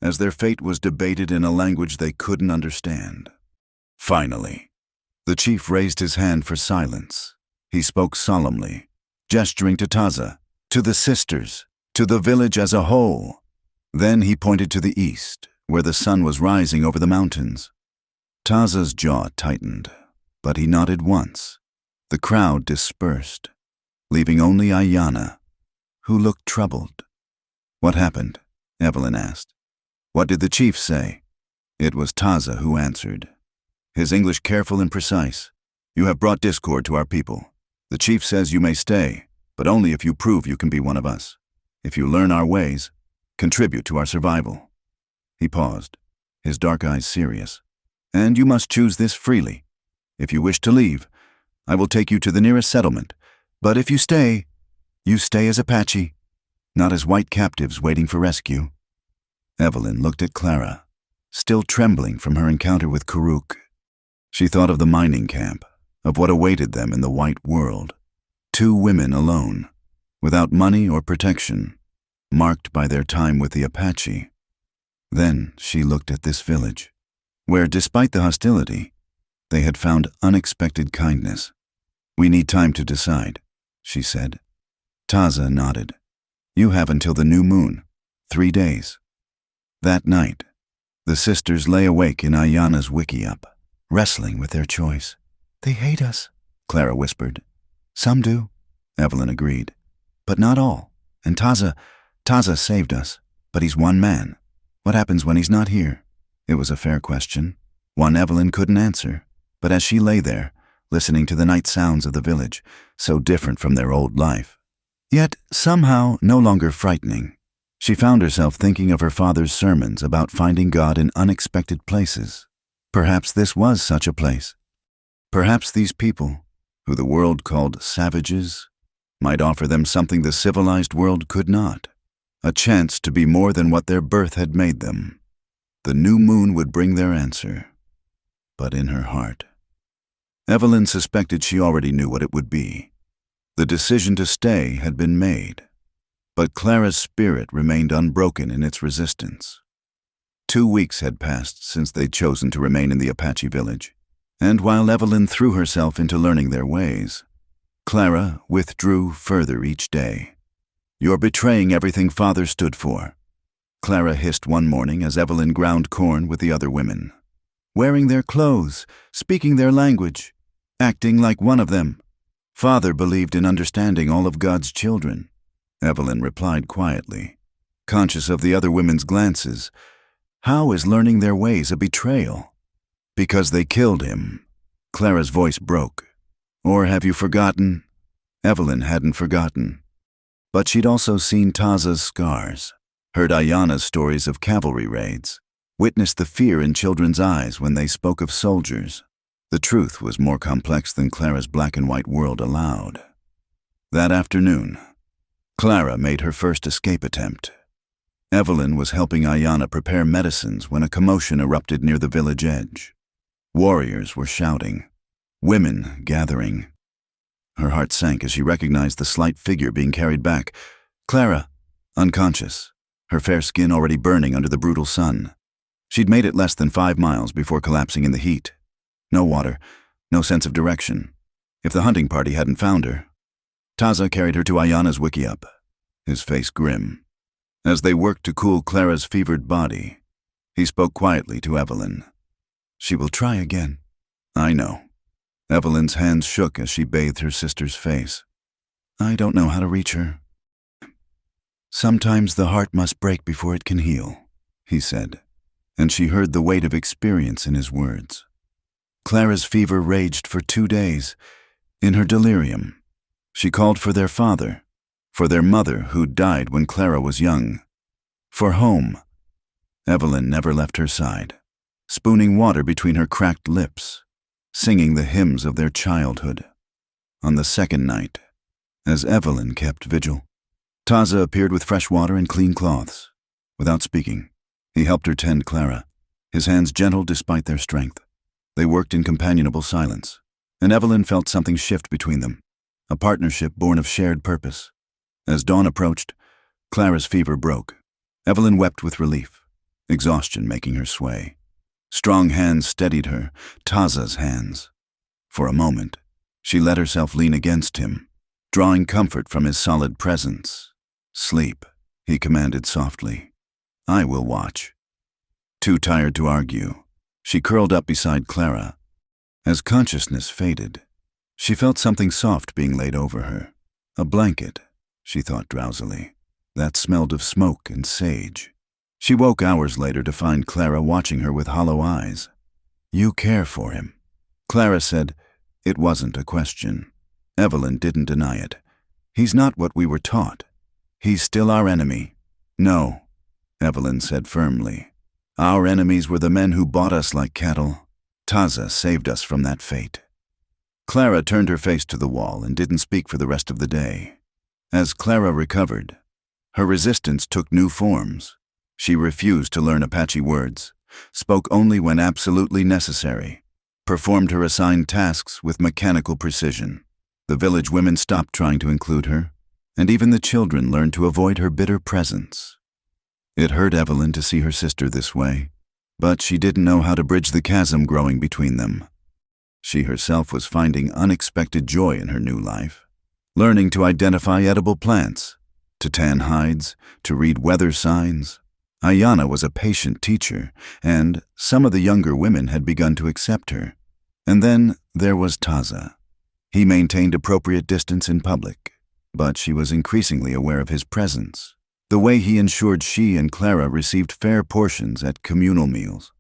as their fate was debated in a language they couldn't understand. Finally, the chief raised his hand for silence. He spoke solemnly, gesturing to Taza, to the sisters, to the village as a whole. Then he pointed to the east, where the sun was rising over the mountains. Taza's jaw tightened, but he nodded once. The crowd dispersed, leaving only Ayanna, who looked troubled. "What happened?" Evelyn asked. "What did the chief say?" It was Taza who answered, his English careful and precise. "You have brought discord to our people. The chief says you may stay, but only if you prove you can be one of us. If you learn our ways, contribute to our survival." He paused, his dark eyes serious. "And you must choose this freely. If you wish to leave, I will take you to the nearest settlement. But if you stay as Apache, not as white captives waiting for rescue." Evelyn looked at Clara, still trembling from her encounter with Kuruk. She thought of the mining camp, of what awaited them in the white world. Two women alone, without money or protection, marked by their time with the Apache. Then she looked at this village, where, despite the hostility, they had found unexpected kindness. "We need time to decide," she said. Taza nodded. "You have until the new moon, 3 days." That night, the sisters lay awake in Ayanna's wickiup, wrestling with their choice. "They hate us," Clara whispered. "Some do," Evelyn agreed. "But not all. And Taza saved us. But he's one man. What happens when he's not here?" It was a fair question, one Evelyn couldn't answer. But as she lay there, listening to the night sounds of the village, so different from their old life, yet somehow no longer frightening, she found herself thinking of her father's sermons about finding God in unexpected places. Perhaps this was such a place. Perhaps these people, who the world called savages, might offer them something the civilized world could not, a chance to be more than what their birth had made them. The new moon would bring their answer. But in her heart, Evelyn suspected she already knew what it would be. The decision to stay had been made. but Clara's spirit remained unbroken in its resistance. 2 weeks had passed since they'd chosen to remain in the Apache village, and while Evelyn threw herself into learning their ways, Clara withdrew further each day. "You're betraying everything Father stood for," Clara hissed one morning as Evelyn ground corn with the other women. "Wearing their clothes, speaking their language, acting like one of them. Father believed in understanding all of God's children," Evelyn replied quietly, conscious of the other women's glances. "How is learning their ways a betrayal?" "Because they killed him." Clara's voice broke. "Or have you forgotten?" Evelyn hadn't forgotten. But she'd also seen Taza's scars, heard Ayana's stories of cavalry raids, witnessed the fear in children's eyes when they spoke of soldiers. The truth was more complex than Clara's black and white world allowed. That afternoon, Clara made her first escape attempt. Evelyn was helping Ayana prepare medicines when a commotion erupted near the village edge. Warriors were shouting, women gathering. Her heart sank as she recognized the slight figure being carried back. Clara, unconscious, her fair skin already burning under the brutal sun. She'd made it less than 5 miles before collapsing in the heat. No water, no sense of direction. If the hunting party hadn't found her. Taza carried her to Ayana's wickiup, his face grim. As they worked to cool Clara's fevered body, he spoke quietly to Evelyn. "She will try again." "I know." Evelyn's hands shook as she bathed her sister's face. "I don't know how to reach her." "Sometimes the heart must break before it can heal," he said, and she heard the weight of experience in his words. Clara's fever raged for 2 days. In her delirium, she called for their father, for their mother who'd died when Clara was young, for home. Evelyn never left her side, spooning water between her cracked lips, singing the hymns of their childhood. On the second night, as Evelyn kept vigil, Taza appeared with fresh water and clean cloths. Without speaking, he helped her tend Clara, his hands gentle despite their strength. They worked in companionable silence, and Evelyn felt something shift between them, a partnership born of shared purpose. As dawn approached, Clara's fever broke. Evelyn wept with relief, exhaustion making her sway. Strong hands steadied her, Taza's hands. For a moment, she let herself lean against him, drawing comfort from his solid presence. "Sleep," he commanded softly. "I will watch." Too tired to argue, she curled up beside Clara. As consciousness faded, she felt something soft being laid over her. A blanket, she thought drowsily, that smelled of smoke and sage. She woke hours later to find Clara watching her with hollow eyes. "You care for him," Clara said. It wasn't a question. Evelyn didn't deny it. "He's not what we were taught. He's still our enemy." "No," Evelyn said firmly. "Our enemies were the men who bought us like cattle. Taza saved us from that fate." Clara turned her face to the wall and didn't speak for the rest of the day. As Clara recovered, her resistance took new forms. She refused to learn Apache words, spoke only when absolutely necessary, performed her assigned tasks with mechanical precision. The village women stopped trying to include her, and even the children learned to avoid her bitter presence. It hurt Evelyn to see her sister this way, but she didn't know how to bridge the chasm growing between them. She herself was finding unexpected joy in her new life, learning to identify edible plants, to tan hides, to read weather signs. Ayana was a patient teacher, and some of the younger women had begun to accept her. And then there was Taza. He maintained appropriate distance in public, but she was increasingly aware of his presence. The way he ensured she and Clara received fair portions at communal meals,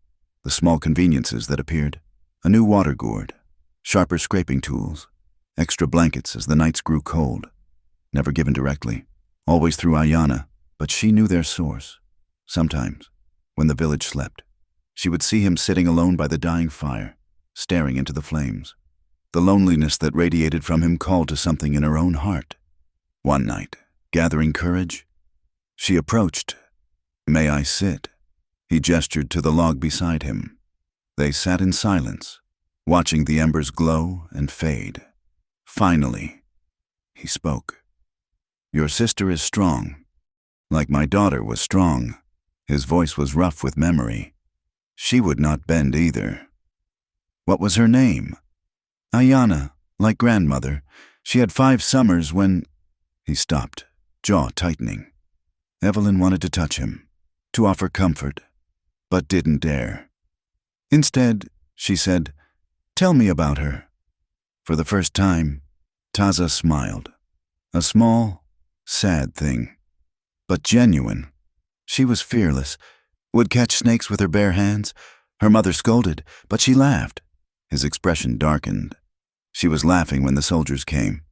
the small conveniences that appeared, a new water gourd, sharper scraping tools, extra blankets as the nights grew cold, never given directly, always through Ayana, but she knew their source. Sometimes, when the village slept, she would see him sitting alone by the dying fire, staring into the flames. The loneliness that radiated from him called to something in her own heart. One night, gathering courage, she approached. "May I sit?" He gestured to the log beside him. They sat in silence, watching the embers glow and fade. Finally, he spoke. "Your sister is strong," Like my daughter was strong. His voice was rough with memory. She would not bend either. What was her name? Ayana, like grandmother. She had 5 summers when... He stopped, jaw tightening. Evelyn wanted to touch him, to offer comfort, but didn't dare. Instead, she said, "Tell me about her." For the first time, Taza smiled. A small, sad thing, but genuine. She was fearless, would catch snakes with her bare hands. Her mother scolded, but she laughed. His expression darkened. She was laughing when the soldiers came.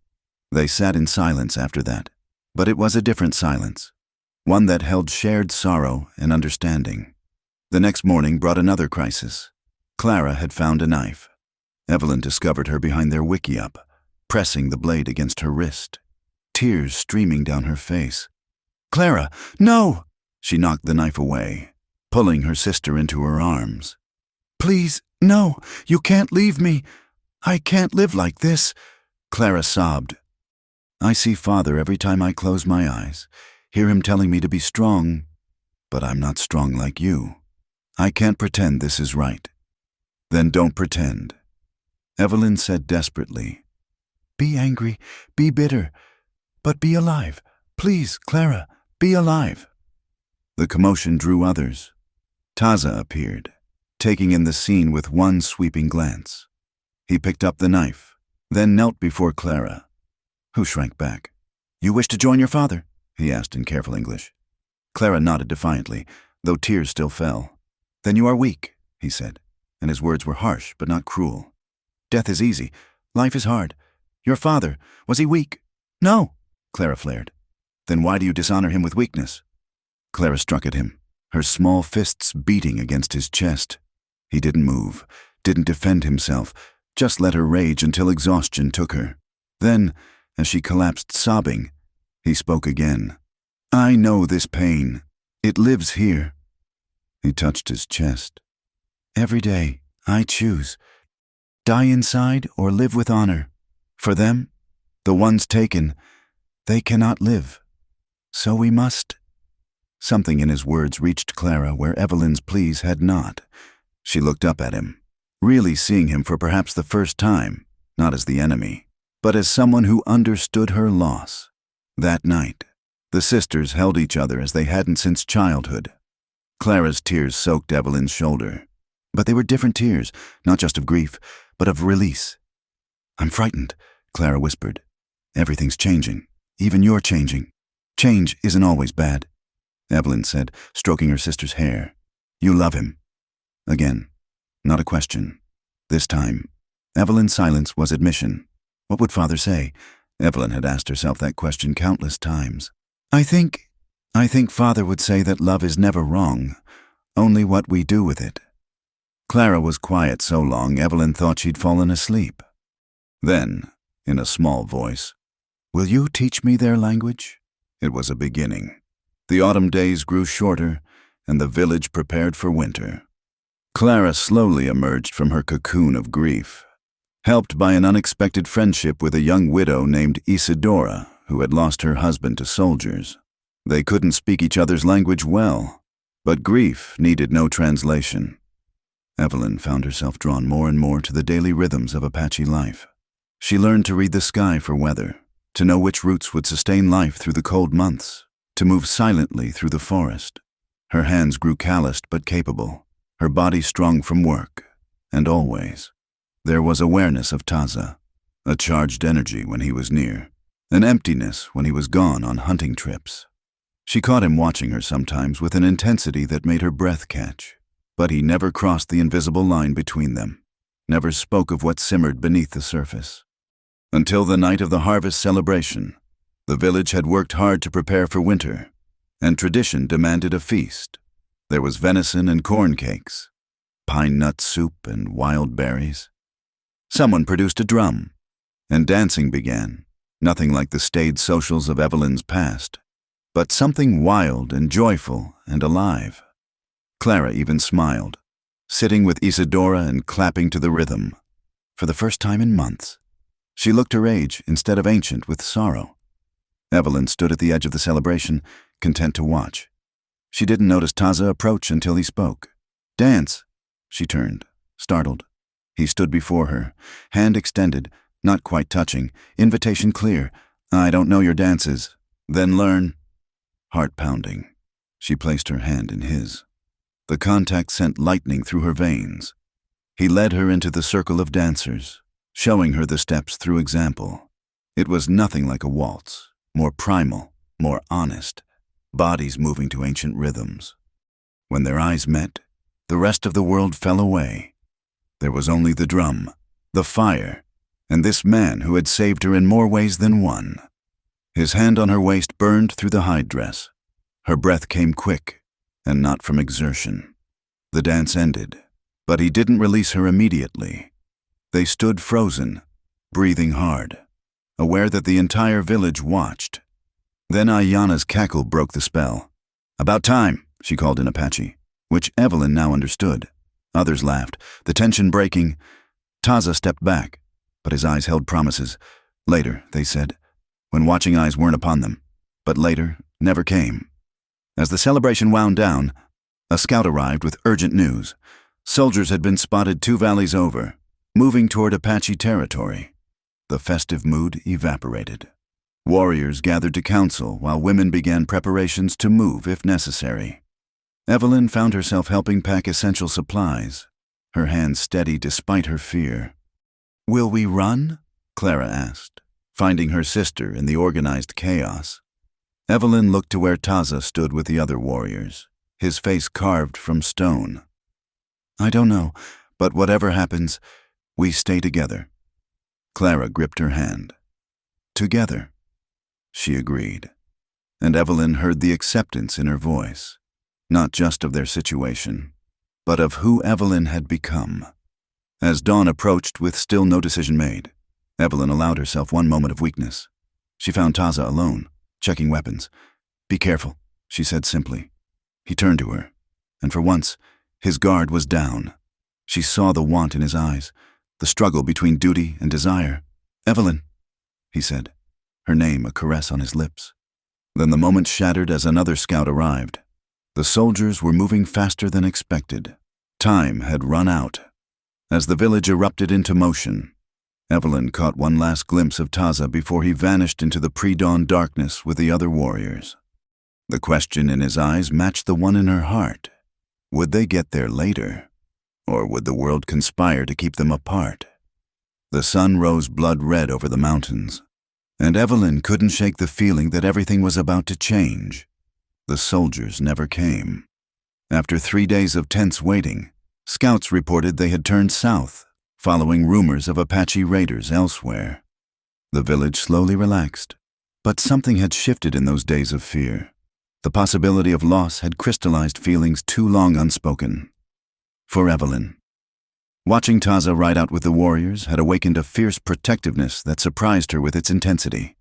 They sat in silence after that, but it was a different silence, one that held shared sorrow and understanding. The next morning brought another crisis. Clara had found a knife. Evelyn discovered her behind their wickiup, pressing the blade against her wrist, tears streaming down her face. "Clara, no!" She knocked the knife away, pulling her sister into her arms. "Please, no, you can't leave me. I can't live like this," Clara sobbed. "I see Father every time I close my eyes, hear him telling me to be strong, but I'm not strong like you. I can't pretend this is right." "Then don't pretend." Evelyn said desperately. "Be angry, be bitter, but be alive. Please, Clara, be alive." The commotion drew others. Taza appeared, taking in the scene with one sweeping glance. He picked up the knife, then knelt before Clara, who shrank back. "You wish to join your father?" he asked in careful English. Clara nodded defiantly, though tears still fell. "Then you are weak," he said, and his words were harsh but not cruel. "Death is easy. Life is hard. Your father, was he weak?" "No," Clara flared. "Then why do you dishonor him with weakness?" Clara struck at him, her small fists beating against his chest. He didn't move, didn't defend himself, just let her rage until exhaustion took her. Then, as she collapsed sobbing, he spoke again. "I know this pain. It lives here." He touched his chest. "Every day, I choose. Die inside or live with honor. For them, the ones taken, they cannot live. So we must." Something in his words reached Clara where Evelyn's pleas had not. She looked up at him, really seeing him for perhaps the first time, not as the enemy, but as someone who understood her loss. That night, the sisters held each other as they hadn't since childhood. Clara's tears soaked Evelyn's shoulder, but they were different tears, not just of grief, but of release. "I'm frightened," Clara whispered. "Everything's changing. Even you're changing. Change isn't always bad," Evelyn said, stroking her sister's hair. "You love him." Again, not a question. This time, Evelyn's silence was admission. What would Father say? Evelyn had asked herself that question countless times. I think Father would say that love is never wrong, only what we do with it." Clara was quiet so long Evelyn thought she'd fallen asleep. Then, in a small voice, "Will you teach me their language?" It was a beginning. The autumn days grew shorter, and the village prepared for winter. Clara slowly emerged from her cocoon of grief, helped by an unexpected friendship with a young widow named Isadora, who had lost her husband to soldiers. They couldn't speak each other's language well, but grief needed no translation. Evelyn found herself drawn more and more to the daily rhythms of Apache life. She learned to read the sky for weather, to know which routes would sustain life through the cold months, to move silently through the forest. Her hands grew calloused but capable, her body strong from work, and always there was awareness of Taza, a charged energy when he was near, an emptiness when he was gone on hunting trips. She caught him watching her sometimes with an intensity that made her breath catch, but he never crossed the invisible line between them, never spoke of what simmered beneath the surface. Until the night of the harvest celebration, the village had worked hard to prepare for winter, and tradition demanded a feast. There was venison and corn cakes, pine nut soup and wild berries. Someone produced a drum, and dancing began, nothing like the staid socials of Evelyn's past, but something wild and joyful and alive. Clara even smiled, sitting with Isadora and clapping to the rhythm. For the first time in months, she looked her age instead of ancient with sorrow. Evelyn stood at the edge of the celebration, content to watch. She didn't notice Taza approach until he spoke. "Dance." She turned, startled. He stood before her, hand extended, not quite touching, invitation clear. "I don't know your dances." "Then learn." Heart pounding. She placed her hand in his. The contact sent lightning through her veins. He led her into the circle of dancers, showing her the steps through example. It was nothing like a waltz, more primal, more honest, bodies moving to ancient rhythms. When their eyes met, the rest of the world fell away. There was only the drum, the fire, and this man who had saved her in more ways than one. His hand on her waist burned through the hide dress. Her breath came quick, and not from exertion. The dance ended, but he didn't release her immediately. They stood frozen, breathing hard, aware that the entire village watched. Then Ayanna's cackle broke the spell. "About time," she called in Apache, which Evelyn now understood. Others laughed, the tension breaking. Taza stepped back, but his eyes held promises. Later, they said, when watching eyes weren't upon them. But later never came. As the celebration wound down, a scout arrived with urgent news. Soldiers had been spotted 2 valleys over, moving toward Apache territory. The festive mood evaporated. Warriors gathered to council while women began preparations to move if necessary. Evelyn found herself helping pack essential supplies, her hands steady despite her fear. "Will we run?" Clara asked, finding her sister in the organized chaos. Evelyn looked to where Taza stood with the other warriors, his face carved from stone. "I don't know, but whatever happens, we stay together." Clara gripped her hand. "Together," she agreed, and Evelyn heard the acceptance in her voice, not just of their situation, but of who Evelyn had become. As dawn approached with still no decision made, Evelyn allowed herself one moment of weakness. She found Taza alone, checking weapons. "Be careful," she said simply. He turned to her, and for once, his guard was down. She saw the want in his eyes, the struggle between duty and desire. "Evelyn," he said, her name a caress on his lips. Then the moment shattered as another scout arrived. The soldiers were moving faster than expected. Time had run out. As the village erupted into motion, Evelyn caught one last glimpse of Taza before he vanished into the pre-dawn darkness with the other warriors. The question in his eyes matched the one in her heart. Would they get there later, or would the world conspire to keep them apart? The sun rose blood red over the mountains, and Evelyn couldn't shake the feeling that everything was about to change. The soldiers never came. After 3 days of tense waiting, scouts reported they had turned south, following rumors of Apache raiders elsewhere. The village slowly relaxed, but something had shifted in those days of fear. The possibility of loss had crystallized feelings too long unspoken. For Evelyn, watching Taza ride out with the warriors had awakened a fierce protectiveness that surprised her with its intensity.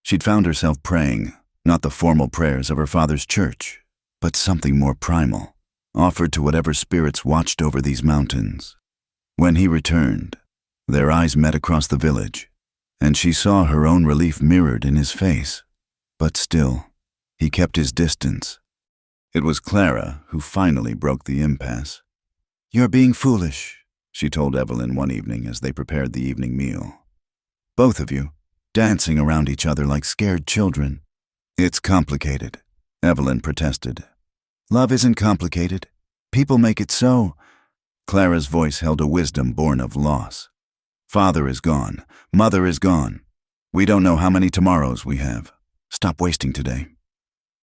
She'd found herself praying, not the formal prayers of her father's church, but something more primal, offered to whatever spirits watched over these mountains. When he returned, their eyes met across the village, and she saw her own relief mirrored in his face. But still, he kept his distance. It was Clara who finally broke the impasse. "You're being foolish," she told Evelyn one evening as they prepared the evening meal. "Both of you, dancing around each other like scared children." "It's complicated," Evelyn protested. "Love isn't complicated. People make it so." Clara's voice held a wisdom born of loss. "Father is gone. Mother is gone. We don't know how many tomorrows we have. Stop wasting today."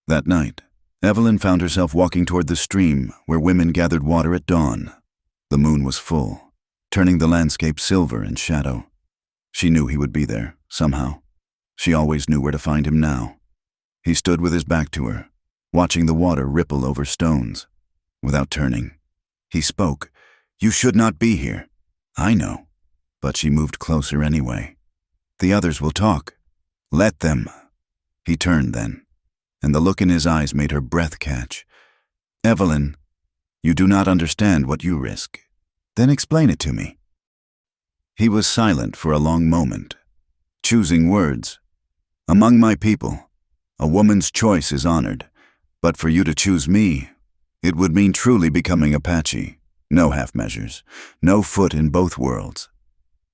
That night, Evelyn found herself walking toward the stream where women gathered water at dawn. The moon was full, turning the landscape silver in shadow. She knew he would be there, somehow. She always knew where to find him now. He stood with his back to her, watching the water ripple over stones. Without turning, he spoke. "You should not be here." "I know." But she moved closer anyway. "The others will talk." "Let them." He turned then, and the look in his eyes made her breath catch. "Evelyn, you do not understand what you risk. Then explain it to me." He was silent for a long moment, choosing words. "Among my people, A woman's choice is honored, but for you to choose me, it would mean truly becoming Apache. No half measures, no foot in both worlds.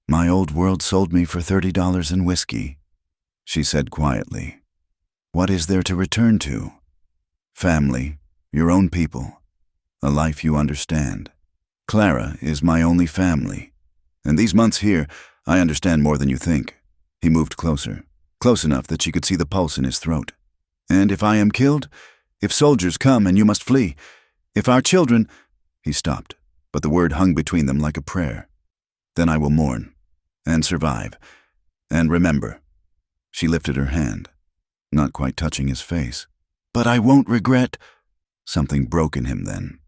My old world sold me for $30 in whiskey, she said quietly. What is there to return to? Family, your own people, a life you understand. Clara is my only family, and these months here, I understand more than you think. He moved closer, close enough that she could see the pulse in his throat. And if I am killed, if soldiers come and you must flee, if our children— He stopped, but the word hung between them like a prayer. Then I will mourn, and survive, and remember. She lifted her hand, not quite touching his face. But I won't regret— Something broke in him then.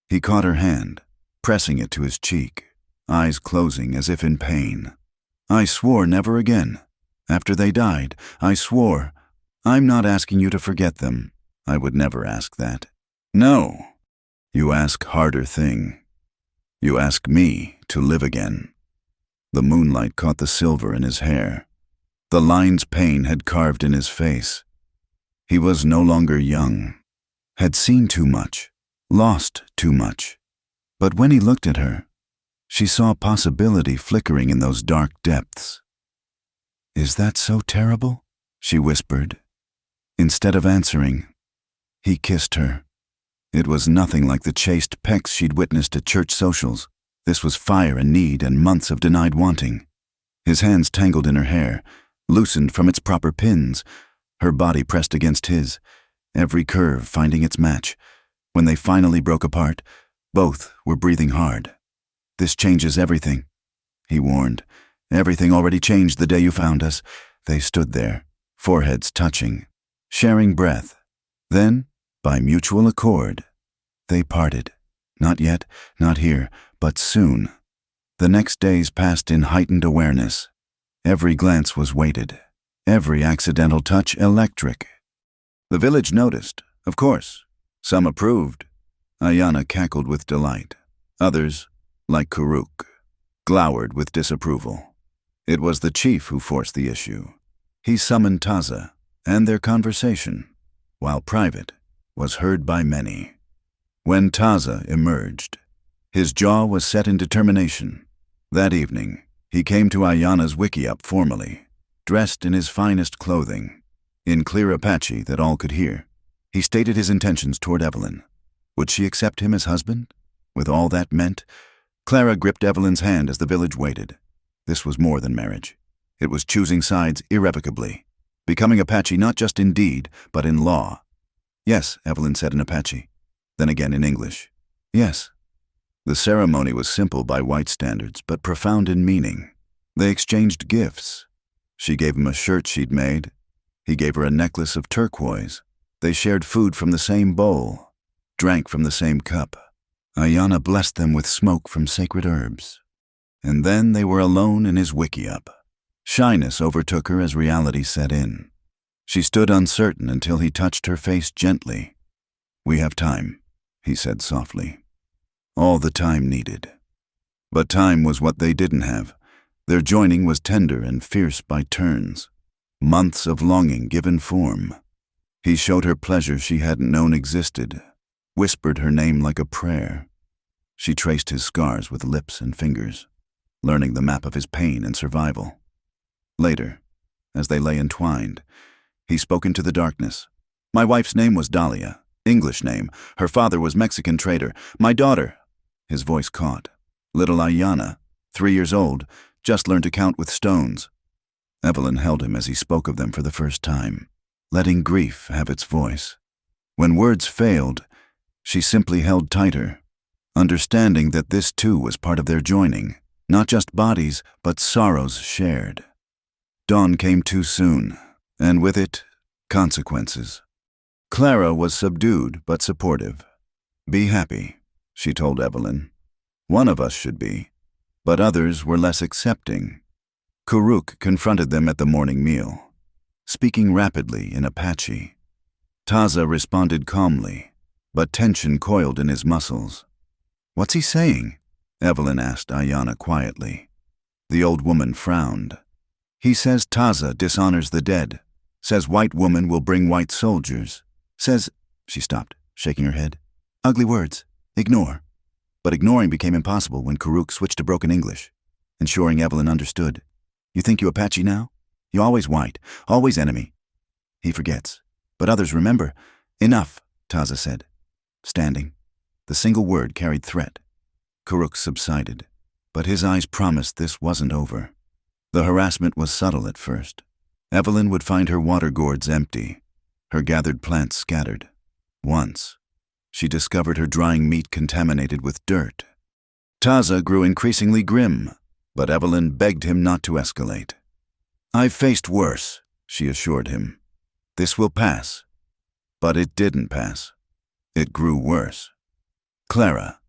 He caught her hand, pressing it to his cheek, eyes closing as if in pain. I swore never again. After they died, I swore. I'm not asking you to forget them. I would never ask that. No. You ask harder thing. You ask me to live again. The moonlight caught the silver in his hair. The lines pain had carved in his face. He was no longer young, had seen too much, lost too much. But when he looked at her, she saw possibility flickering in those dark depths. Is that so terrible? She whispered. Instead of answering, he kissed her. It was nothing like the chaste pecks she'd witnessed at church socials. This was fire and need and months of denied wanting. His hands tangled in her hair, loosened from its proper pins, her body pressed against his, every curve finding its match. When they finally broke apart, both were breathing hard. This changes everything, he warned. Everything already changed the day you found us. They stood there, foreheads touching, sharing breath. Then, by mutual accord, they parted. Not yet, not here, but soon. The next days passed in heightened awareness. Every glance was weighted, every accidental touch electric. The village noticed, of course. Some approved. Ayanna cackled with delight. Others, like Karuk, glowered with disapproval. It was the chief who forced the issue. He summoned Taza, and their conversation, while private, was heard by many. When Taza emerged, his jaw was set in determination. That evening, he came to Ayanna's wickiup formally, dressed in his finest clothing. In clear Apache that all could hear, he stated his intentions toward Evelyn. Would she accept him as husband? With all that meant, Clara gripped Evelyn's hand as the village waited. This was more than marriage. It was choosing sides irrevocably, becoming Apache not just in deed, but in law. Yes, Evelyn said in Apache, then again in English. Yes. The ceremony was simple by white standards, but profound in meaning. They exchanged gifts. She gave him a shirt she'd made. He gave her a necklace of turquoise. They shared food from the same bowl, drank from the same cup. Ayanna blessed them with smoke from sacred herbs. And then they were alone in his wickiup. Shyness overtook her as reality set in. She stood uncertain until he touched her face gently. We have time, he said softly. All the time needed. But time was what they didn't have. Their joining was tender and fierce by turns. Months of longing given form. He showed her pleasure she hadn't known existed, whispered her name like a prayer. She traced his scars with lips and fingers, learning the map of his pain and survival. Later, as they lay entwined, he spoke into the darkness. My wife's name was Dahlia, English name. Her father was Mexican trader. My daughter— His voice caught. Little Ayanna, 3 years old, just learned to count with stones. Evelyn held him as he spoke of them for the first time, letting grief have its voice. When words failed, she simply held tighter, understanding that this too was part of their joining, not just bodies, but sorrows shared. Dawn came too soon, and with it, consequences. Clara was subdued but supportive. Be happy, she told Evelyn. One of us should be, but others were less accepting. Karuk confronted them at the morning meal, speaking rapidly in Apache. Taza responded calmly, but tension coiled in his muscles. What's he saying? Evelyn asked Ayanna quietly. The old woman frowned. He says Taza dishonors the dead. Says white woman will bring white soldiers. Says—" She stopped, shaking her head. "Ugly words. Ignore." But ignoring became impossible when Karuk switched to broken English, ensuring Evelyn understood. "You think you Apache now? You always white, always enemy." "He forgets. But others remember." "Enough," Taza said, standing. The single word carried threat. Karuk subsided, but his eyes promised this wasn't over. The harassment was subtle at first. Evelyn would find her water gourds empty, her gathered plants scattered. Once, she discovered her drying meat contaminated with dirt. Taza grew increasingly grim, but Evelyn begged him not to escalate. "I've faced worse," she assured him. "This will pass." But it didn't pass. It grew worse. Clara,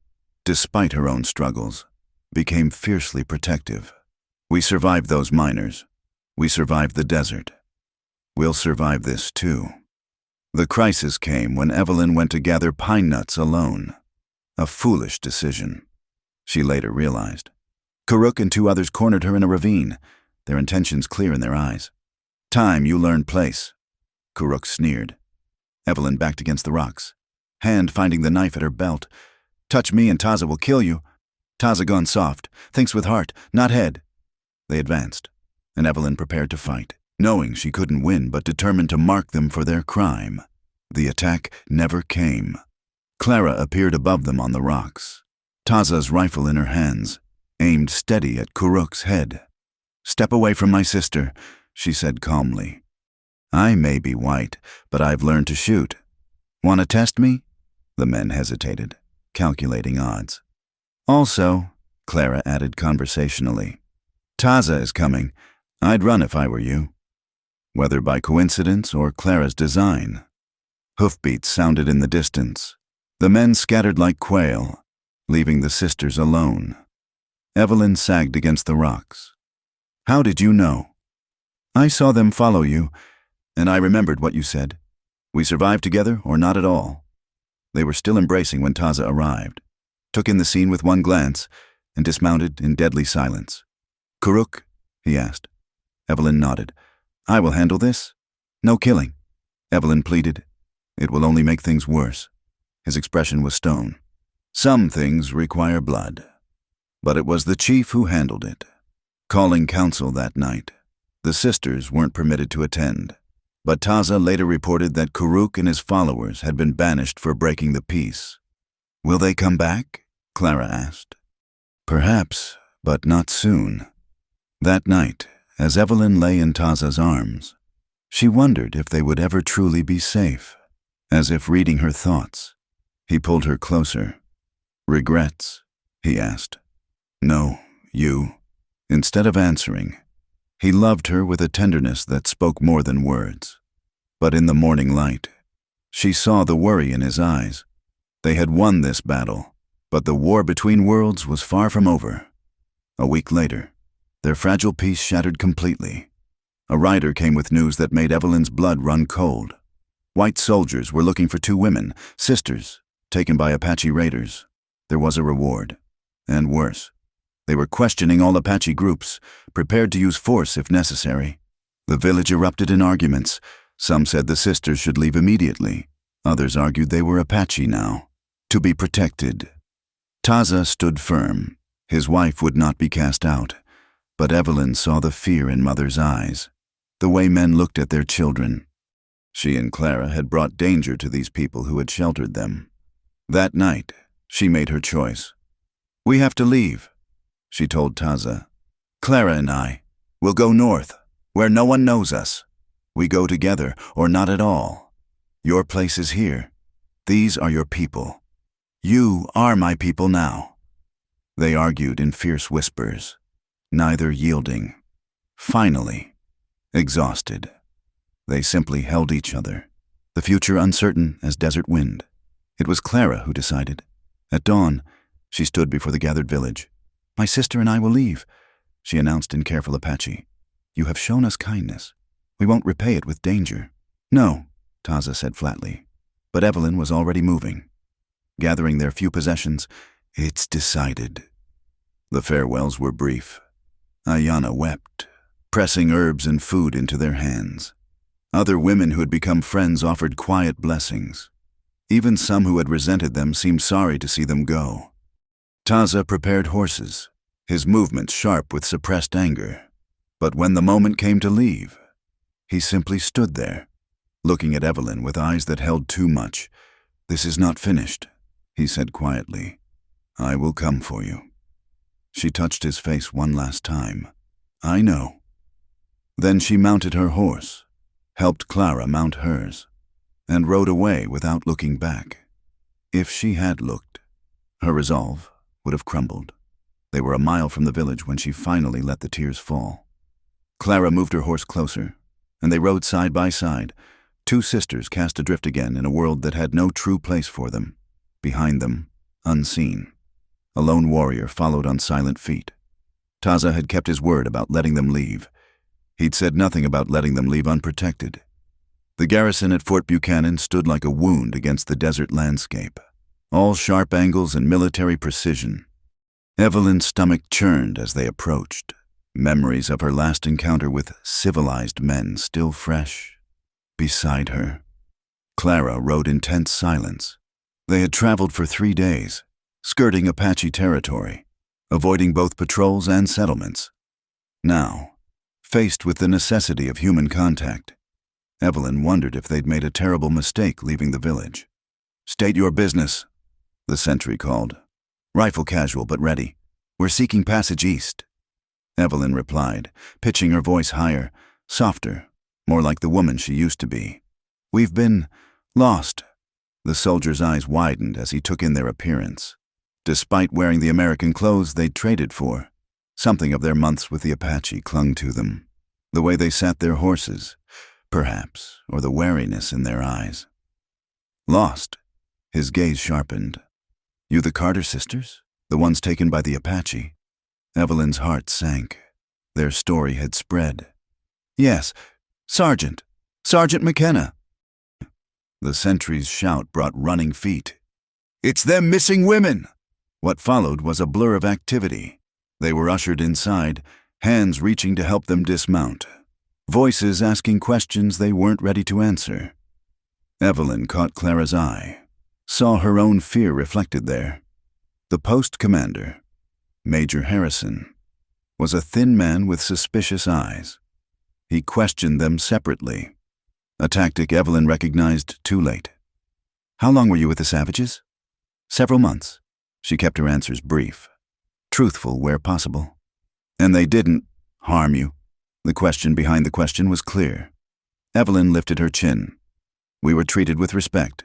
despite her own struggles, became fiercely protective. "We survived those miners. We survived the desert. We'll survive this too." The crisis came when Evelyn went to gather pine nuts alone. A foolish decision, she later realized. Karuk and 2 others cornered her in a ravine, their intentions clear in their eyes. "Time you learn place," Karuk sneered. Evelyn backed against the rocks, hand finding the knife at her belt. "Touch me and Taza will kill you." Taza gone soft, thinks with heart, not head. They advanced, and Evelyn prepared to fight, knowing she couldn't win but determined to mark them for their crime. The attack never came. Clara appeared above them on the rocks, Taza's rifle in her hands, aimed steady at Karuk's head. "Step away from my sister," she said calmly. "I may be white, but I've learned to shoot. Want to test me?" The men hesitated, calculating odds. "Also," Clara added conversationally, "Taza is coming. I'd run if I were you." Whether by coincidence or Clara's design, hoofbeats sounded in the distance. The men scattered like quail, leaving the sisters alone. Evelyn sagged against the rocks. "How did you know?" "I saw them follow you, and I remembered what you said. We survived together or not at all." They were still embracing when Taza arrived, took in the scene with one glance, and dismounted in deadly silence. "Karuk?" he asked. Evelyn nodded. "I will handle this." "No killing," Evelyn pleaded. "It will only make things worse." His expression was stone. "Some things require blood." But it was the chief who handled it. Calling council that night, the sisters weren't permitted to attend. But Taza later reported that Karuk and his followers had been banished for breaking the peace. "Will they come back?" Clara asked. "Perhaps, but not soon." That night, as Evelyn lay in Taza's arms, she wondered if they would ever truly be safe. As if reading her thoughts, he pulled her closer. "Regrets?" he asked. "No, you." Instead of answering, he loved her with a tenderness that spoke more than words. But in the morning light, she saw the worry in his eyes. They had won this battle, but the war between worlds was far from over. A week later, their fragile peace shattered completely. A rider came with news that made Evelyn's blood run cold. White soldiers were looking for 2 women, sisters, taken by Apache raiders. There was a reward. And worse, they were questioning all Apache groups, prepared to use force if necessary. The village erupted in arguments. Some said the sisters should leave immediately. Others argued they were Apache now, to be protected. Taza stood firm. His wife would not be cast out. But Evelyn saw the fear in Mother's eyes, the way men looked at their children. She and Clara had brought danger to these people who had sheltered them. That night, she made her choice. "We have to leave," she told Taza. "Clara and I will go north, where no one knows us. We go together or not at all. Your place is here. These are your people. You are my people now." They argued in fierce whispers, neither yielding. Finally, exhausted, they simply held each other, the future uncertain as desert wind. It was Clara who decided. At dawn, she stood before the gathered village. "My sister and I will leave," she announced in careful Apache. "You have shown us kindness. We won't repay it with danger." "No," Taza said flatly. But Evelyn was already moving. Gathering their few possessions, "It's decided." The farewells were brief. Ayana wept, pressing herbs and food into their hands. Other women who had become friends offered quiet blessings. Even some who had resented them seemed sorry to see them go. Taza prepared horses, his movements sharp with suppressed anger. But when the moment came to leave, he simply stood there, looking at Evelyn with eyes that held too much. "This is not finished," he said quietly. "I will come for you." She touched his face one last time. "I know." Then she mounted her horse, helped Clara mount hers, and rode away without looking back. If she had looked, her resolve would have crumbled. They were a mile from the village when she finally let the tears fall. Clara moved her horse closer, and they rode side by side, two sisters cast adrift again in a world that had no true place for them. Behind them, unseen, a lone warrior followed on silent feet. Taza had kept his word about letting them leave. He'd said nothing about letting them leave unprotected. The garrison at Fort Buchanan stood like a wound against the desert landscape, all sharp angles and military precision. Evelyn's stomach churned as they approached, memories of her last encounter with civilized men still fresh. Beside her, Clara rode in tense silence. They had traveled for 3 days, skirting Apache territory, avoiding both patrols and settlements. Now, faced with the necessity of human contact, Evelyn wondered if they'd made a terrible mistake leaving the village. "State your business," the sentry called. "Rifle casual but ready. We're seeking passage east." Evelyn replied, pitching her voice higher, softer, more like the woman she used to be. "We've been lost." The soldier's eyes widened as he took in their appearance. Despite wearing the American clothes they'd traded for, something of their months with the Apache clung to them. The way they sat their horses, perhaps, or the wariness in their eyes. "Lost?" His gaze sharpened. "You the Carter sisters? The ones taken by the Apache?" Evelyn's heart sank. Their story had spread. "Yes, Sergeant McKenna." The sentry's shout brought running feet. "It's them missing women!" What followed was a blur of activity. They were ushered inside, hands reaching to help them dismount, voices asking questions they weren't ready to answer. Evelyn caught Clara's eye, saw her own fear reflected there. The post commander, Major Harrison, was a thin man with suspicious eyes. He questioned them separately, a tactic Evelyn recognized too late. "How long were you with the savages?" "Several months." She kept her answers brief, truthful where possible. "And they didn't harm you?" The question behind the question was clear. Evelyn lifted her chin. "We were treated with respect."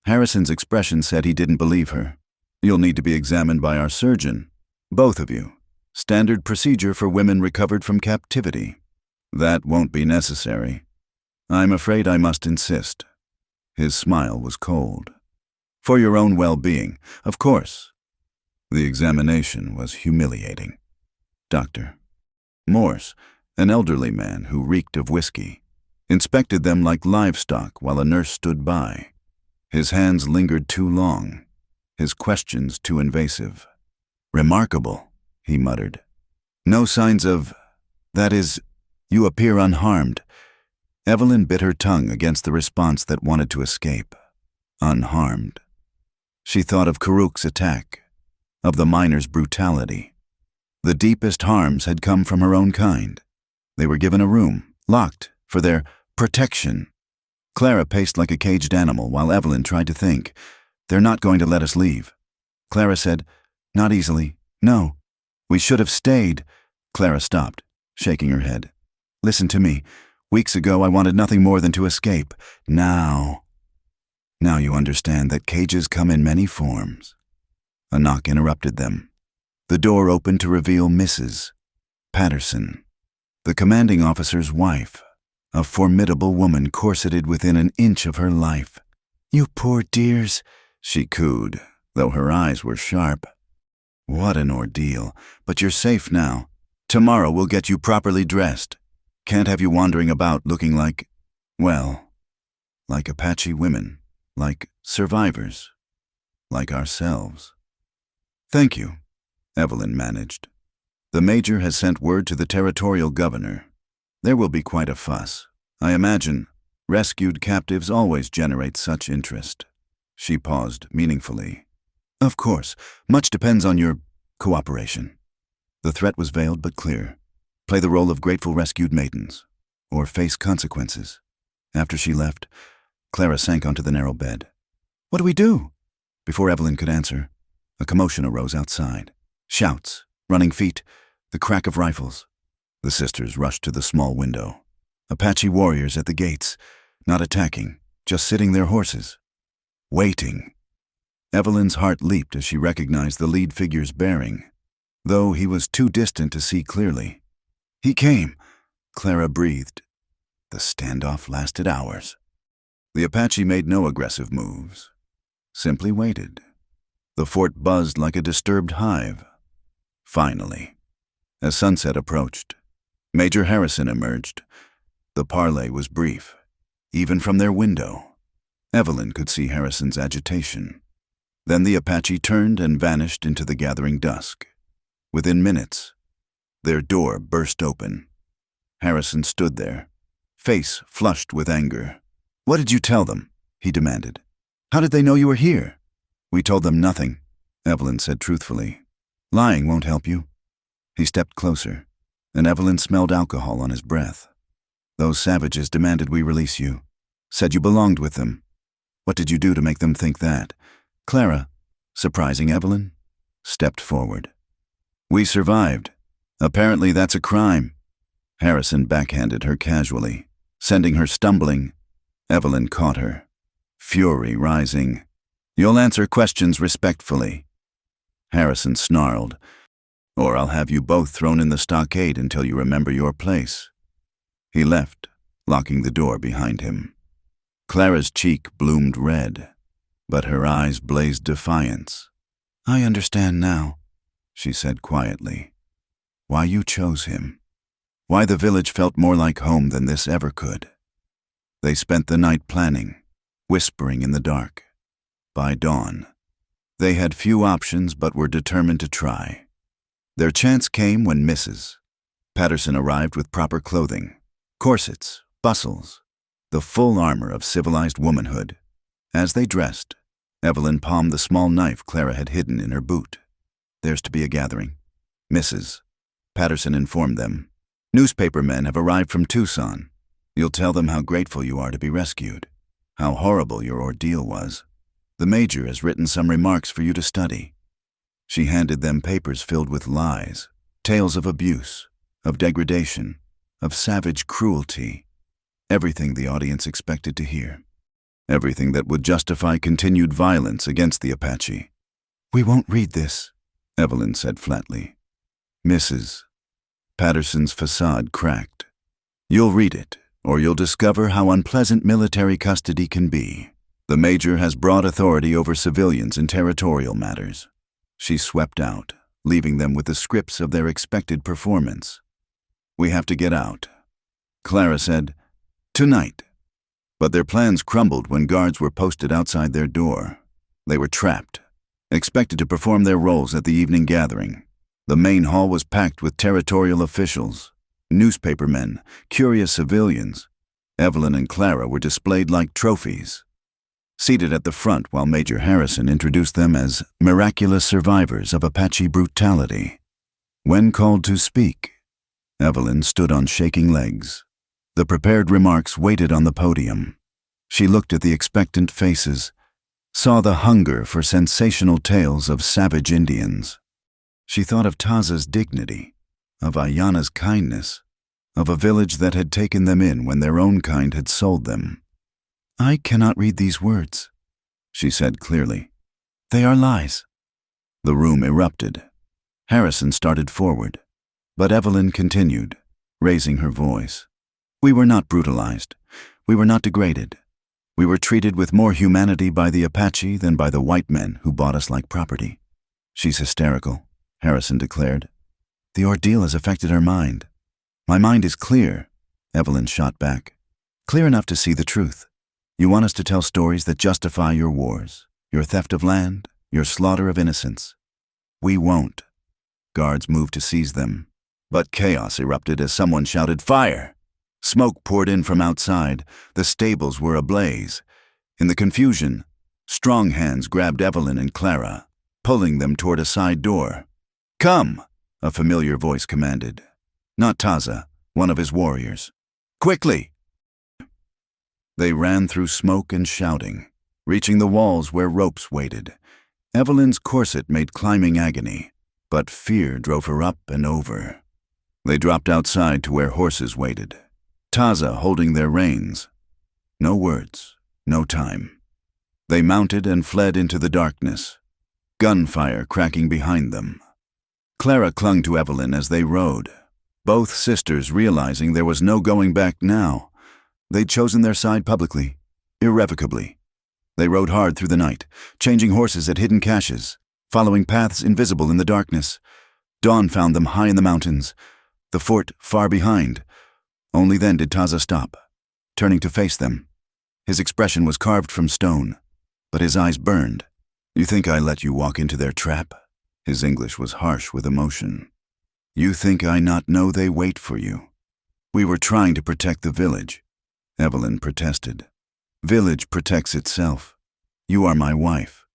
Harrison's expression said he didn't believe her. "You'll need to be examined by our surgeon. Both of you. Standard procedure for women recovered from captivity." "That won't be necessary." "I'm afraid I must insist." His smile was cold. "For your own well-being, of course." The examination was humiliating. Dr. Morse, an elderly man who reeked of whiskey, inspected them like livestock while a nurse stood by. His hands lingered too long, his questions too invasive. "Remarkable," he muttered. "No signs of... that is, you appear unharmed." Evelyn bit her tongue against the response that wanted to escape. Unharmed. She thought of Karuk's attack, of the miner's brutality. The deepest harms had come from her own kind. They were given a room, locked, for their protection. Clara paced like a caged animal while Evelyn tried to think. "They're not going to let us leave." Clara said, "Not easily. No. We should have stayed." Clara stopped, shaking her head. "Listen to me. Weeks ago I wanted nothing more than to escape. Now you understand that cages come in many forms." A knock interrupted them. The door opened to reveal Mrs. Patterson, the commanding officer's wife, a formidable woman corseted within an inch of her life. "You poor dears," she cooed, though her eyes were sharp. "What an ordeal, but you're safe now. Tomorrow we'll get you properly dressed. Can't have you wandering about looking like, well, like Apache women, like survivors, like ourselves." "Thank you," Evelyn managed. "The major has sent word to the territorial governor. There will be quite a fuss. I imagine Rescued captives always generate such interest. She paused meaningfully. Of course, much depends on your cooperation. The threat was veiled but clear. Play the role of grateful rescued maidens, or face consequences. After she left, Clara sank onto the narrow bed. What do we do? Before Evelyn could answer, a commotion arose outside. Shouts, running feet, the crack of rifles. The sisters rushed to the small window. Apache warriors at the gates, not attacking, just sitting their horses. Waiting. Evelyn's heart leaped as she recognized the lead figure's bearing, though he was too distant to see clearly. He came, Clara breathed. The standoff lasted hours. The Apache made no aggressive moves, simply waited. The fort buzzed like a disturbed hive. Finally, as sunset approached, Major Harrison emerged. The parley was brief, even from their window. Evelyn could see Harrison's agitation. Then the Apache turned and vanished into the gathering dusk. Within minutes, their door burst open. Harrison stood there, face flushed with anger. What did you tell them? He demanded. How did they know you were here? We told them nothing, Evelyn said truthfully. Lying won't help you. He stepped closer, and Evelyn smelled alcohol on his breath. Those savages demanded we release you, said you belonged with them. What did you do to make them think that? Clara, surprising Evelyn, stepped forward. We survived. Apparently that's a crime. Harrison backhanded her casually, sending her stumbling. Evelyn caught her, fury rising. You'll answer questions respectfully. Harrison snarled, or I'll have you both thrown in the stockade until you remember your place. He left, locking the door behind him. Clara's cheek bloomed red, but her eyes blazed defiance. I understand now, she said quietly. Why you chose him. Why the village felt more like home than this ever could. They spent the night planning, whispering in the dark. By dawn, they had few options but were determined to try. Their chance came when Mrs. Patterson arrived with proper clothing, corsets, bustles, the full armor of civilized womanhood. As they dressed, Evelyn palmed the small knife Clara had hidden in her boot. There's to be a gathering. Mrs. Patterson informed them. Newspaper men have arrived from Tucson. You'll tell them how grateful you are to be rescued, how horrible your ordeal was. The major has written some remarks for you to study. She handed them papers filled with lies, tales of abuse, of degradation, of savage cruelty, everything the audience expected to hear, everything that would justify continued violence against the Apache. We won't read this, Evelyn said flatly. Mrs. Patterson's facade cracked. You'll read it, or you'll discover how unpleasant military custody can be. The major has broad authority over civilians in territorial matters. She swept out, leaving them with the scripts of their expected performance. We have to get out. Clara said, tonight. But their plans crumbled when guards were posted outside their door. They were trapped, expected to perform their roles at the evening gathering. The main hall was packed with territorial officials, newspapermen, curious civilians. Evelyn and Clara were displayed like trophies, seated at the front while Major Harrison introduced them as miraculous survivors of Apache brutality. When called to speak, Evelyn stood on shaking legs. The prepared remarks waited on the podium. She looked at the expectant faces, saw the hunger for sensational tales of savage Indians. She thought of Taza's dignity, of Ayana's kindness, of a village that had taken them in when their own kind had sold them. I cannot read these words, she said clearly. They are lies. The room erupted. Harrison started forward, but Evelyn continued, raising her voice. We were not brutalized. We were not degraded. We were treated with more humanity by the Apache than by the white men who bought us like property. She's hysterical, Harrison declared. The ordeal has affected her mind. My mind is clear, Evelyn shot back. Clear enough to see the truth. You want us to tell stories that justify your wars, your theft of land, your slaughter of innocents. We won't. Guards moved to seize them, but chaos erupted as someone shouted, Fire! Smoke poured in from outside. The stables were ablaze. In the confusion, strong hands grabbed Evelyn and Clara, pulling them toward a side door. "Come," a familiar voice commanded. Not Taza, one of his warriors. "Quickly!" They ran through smoke and shouting, reaching the walls where ropes waited. Evelyn's corset made climbing agony, but fear drove her up and over. They dropped outside to where horses waited, Taza holding their reins. No words, no time. They mounted and fled into the darkness, gunfire cracking behind them. Clara clung to Evelyn as they rode, both sisters realizing there was no going back now. They'd chosen their side publicly, irrevocably. They rode hard through the night, changing horses at hidden caches, following paths invisible in the darkness. Dawn found them high in the mountains, the fort far behind. Only then did Taza stop, turning to face them. His expression was carved from stone, but his eyes burned. "You think I let you walk into their trap?" His English was harsh with emotion. "You think I not know they wait for you? We were trying to protect the village." Evelyn protested. "Village protects itself. You are my wife.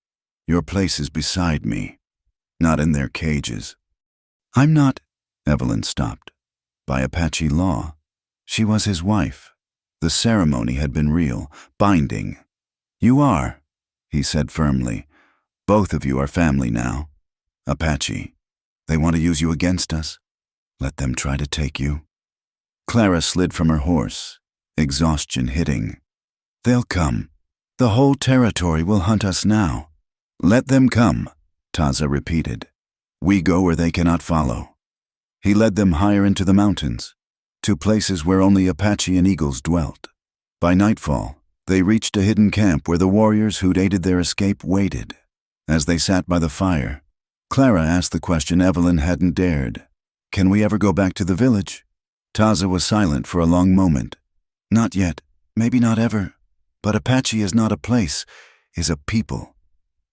Your place is beside me, not in their cages." "I'm not—" Evelyn stopped. By Apache law, she was his wife. The ceremony had been real, binding. "You are," he said firmly. "Both of you are family now. Apache, they want to use you against us? Let them try to take you." Clara slid from her horse, exhaustion hitting. "They'll come. The whole territory will hunt us now." "Let them come," Taza repeated. "We go where they cannot follow." He led them higher into the mountains, to places where only Apache and eagles dwelt. By nightfall, they reached a hidden camp where the warriors who'd aided their escape waited. As they sat by the fire, Clara asked the question Evelyn hadn't dared. "Can we ever go back to the village?" Taza was silent for a long moment. "Not yet, maybe not ever. But Apache is not a place, is a people.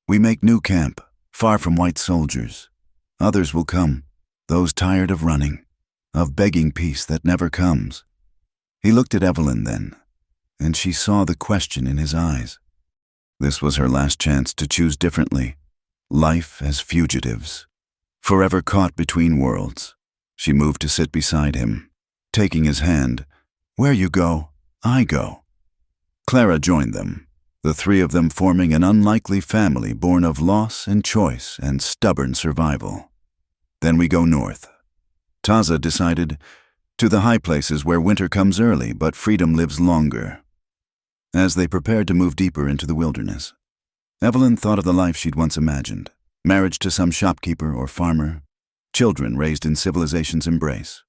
We make new camp, far from white soldiers. Others will come, those tired of running, of begging peace that never comes." He looked at Evelyn then, and she saw the question in his eyes. This was her last chance to choose differently. Life as fugitives, forever caught between worlds. She moved to sit beside him, taking his hand. "Where you go, I go." Clara joined them, the three of them forming an unlikely family born of loss and choice and stubborn survival. "Then we go north." Taza decided, to the high places where winter comes early but freedom lives longer. As they prepared to move deeper into the wilderness, Evelyn thought of the life she'd once imagined. Marriage to some shopkeeper or farmer, children raised in civilization's embrace,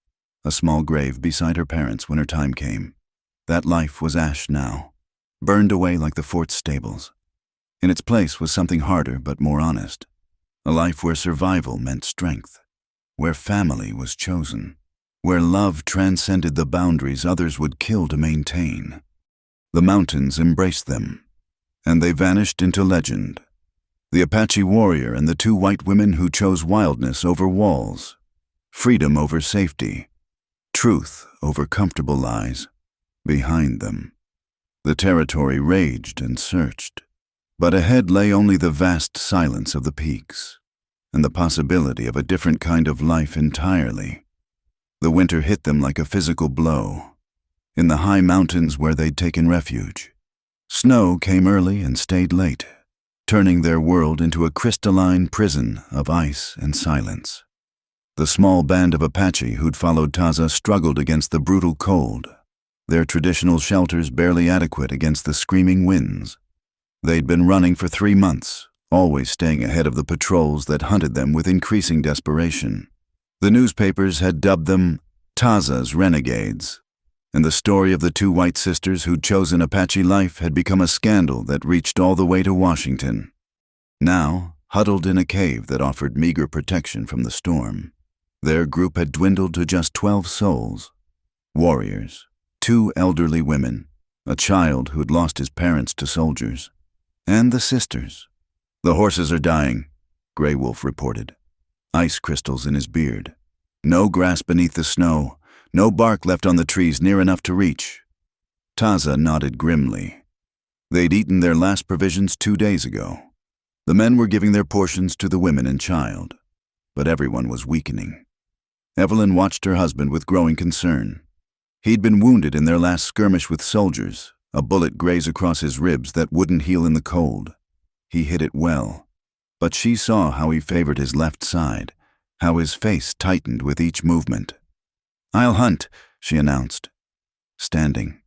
a small grave beside her parents when her time came. That life was ash now, burned away like the fort's stables. In its place was something harder but more honest, a life where survival meant strength, where family was chosen, where love transcended the boundaries others would kill to maintain. The mountains embraced them, and they vanished into legend. The Apache warrior and the two white women who chose wildness over walls, freedom over safety, truth over comfortable lies. Behind them, the territory raged and searched, but ahead lay only the vast silence of the peaks, and the possibility of a different kind of life entirely. The winter hit them like a physical blow. In the high mountains where they'd taken refuge, snow came early and stayed late, turning their world into a crystalline prison of ice and silence. The small band of Apache who'd followed Taza struggled against the brutal cold, their traditional shelters barely adequate against the screaming winds. They'd been running for 3 months, always staying ahead of the patrols that hunted them with increasing desperation. The newspapers had dubbed them Taza's renegades, and the story of the two white sisters who'd chosen Apache life had become a scandal that reached all the way to Washington. Now, huddled in a cave that offered meager protection from the storm, their group had dwindled to just 12 souls. Warriors, 2 elderly women, a child who'd lost his parents to soldiers, and the sisters. "The horses are dying," Grey Wolf reported, ice crystals in his beard. "No grass beneath the snow, no bark left on the trees near enough to reach. Taza nodded grimly. They'd eaten their last provisions 2 days ago. The men were giving their portions to the women and child, but everyone was weakening. Evelyn watched her husband with growing concern. He'd been wounded in their last skirmish with soldiers, a bullet grazed across his ribs that wouldn't heal in the cold. He hit it well, but she saw how he favored his left side, how his face tightened with each movement. "I'll hunt," she announced. Standing.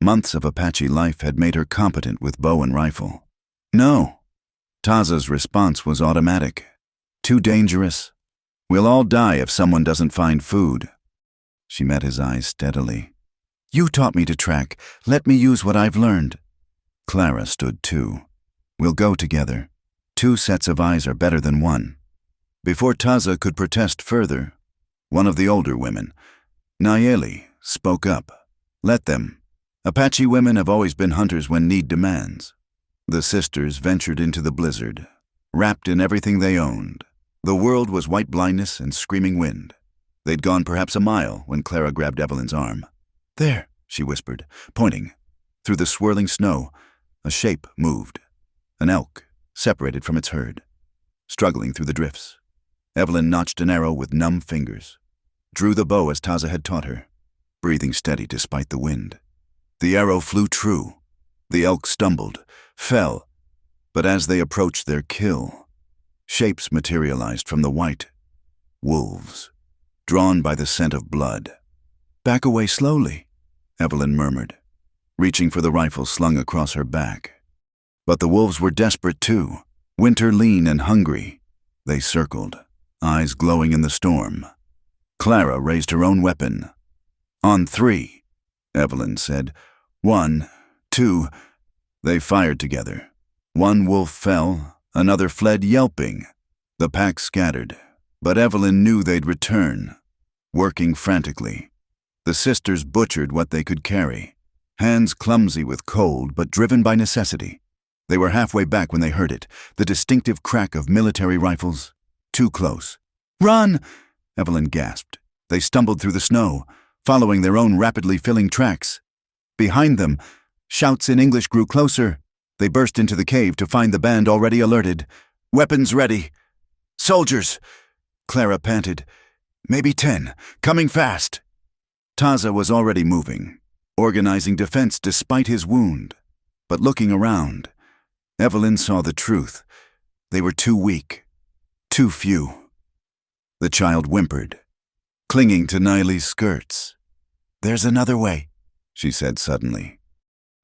Months of Apache life had made her competent with bow and rifle. "No." Taza's response was automatic. "Too dangerous. We'll all die if someone doesn't find food." She met his eyes steadily. "You taught me to track. Let me use what I've learned." Clara stood too. "We'll go together. 2 sets of eyes are better than 1. Before Taza could protest further, one of the older women, Nayeli, spoke up. "Let them. Apache women have always been hunters when need demands." The sisters ventured into the blizzard, wrapped in everything they owned. The world was white blindness and screaming wind. They'd gone perhaps a mile when Clara grabbed Evelyn's arm. "There," she whispered, pointing. Through the swirling snow, a shape moved. An elk, separated from its herd, struggling through the drifts. Evelyn notched an arrow with numb fingers, drew the bow as Taza had taught her, breathing steady despite the wind. The arrow flew true. The elk stumbled, fell, but as they approached their kill, shapes materialized from the white. Wolves, drawn by the scent of blood. "Back away slowly," Evelyn murmured, reaching for the rifle slung across her back. But the wolves were desperate too, winter lean and hungry. They circled, eyes glowing in the storm. Clara raised her own weapon. "On 3, Evelyn said. 1, 2, they fired together. One wolf fell, another fled yelping. The pack scattered, but Evelyn knew they'd return, working frantically. The sisters butchered what they could carry, hands clumsy with cold but driven by necessity. They were halfway back when they heard it, the distinctive crack of military rifles. Too close. "Run!" Evelyn gasped. They stumbled through the snow, following their own rapidly filling tracks. Behind them, shouts in English grew closer. They burst into the cave to find the band already alerted. "Weapons ready." "Soldiers!" Clara panted. "Maybe 10, coming fast." Taza was already moving, organizing defense despite his wound. But looking around, Evelyn saw the truth. They were too weak, too few. The child whimpered, clinging to Nayeli's skirts. "There's another way," she said suddenly.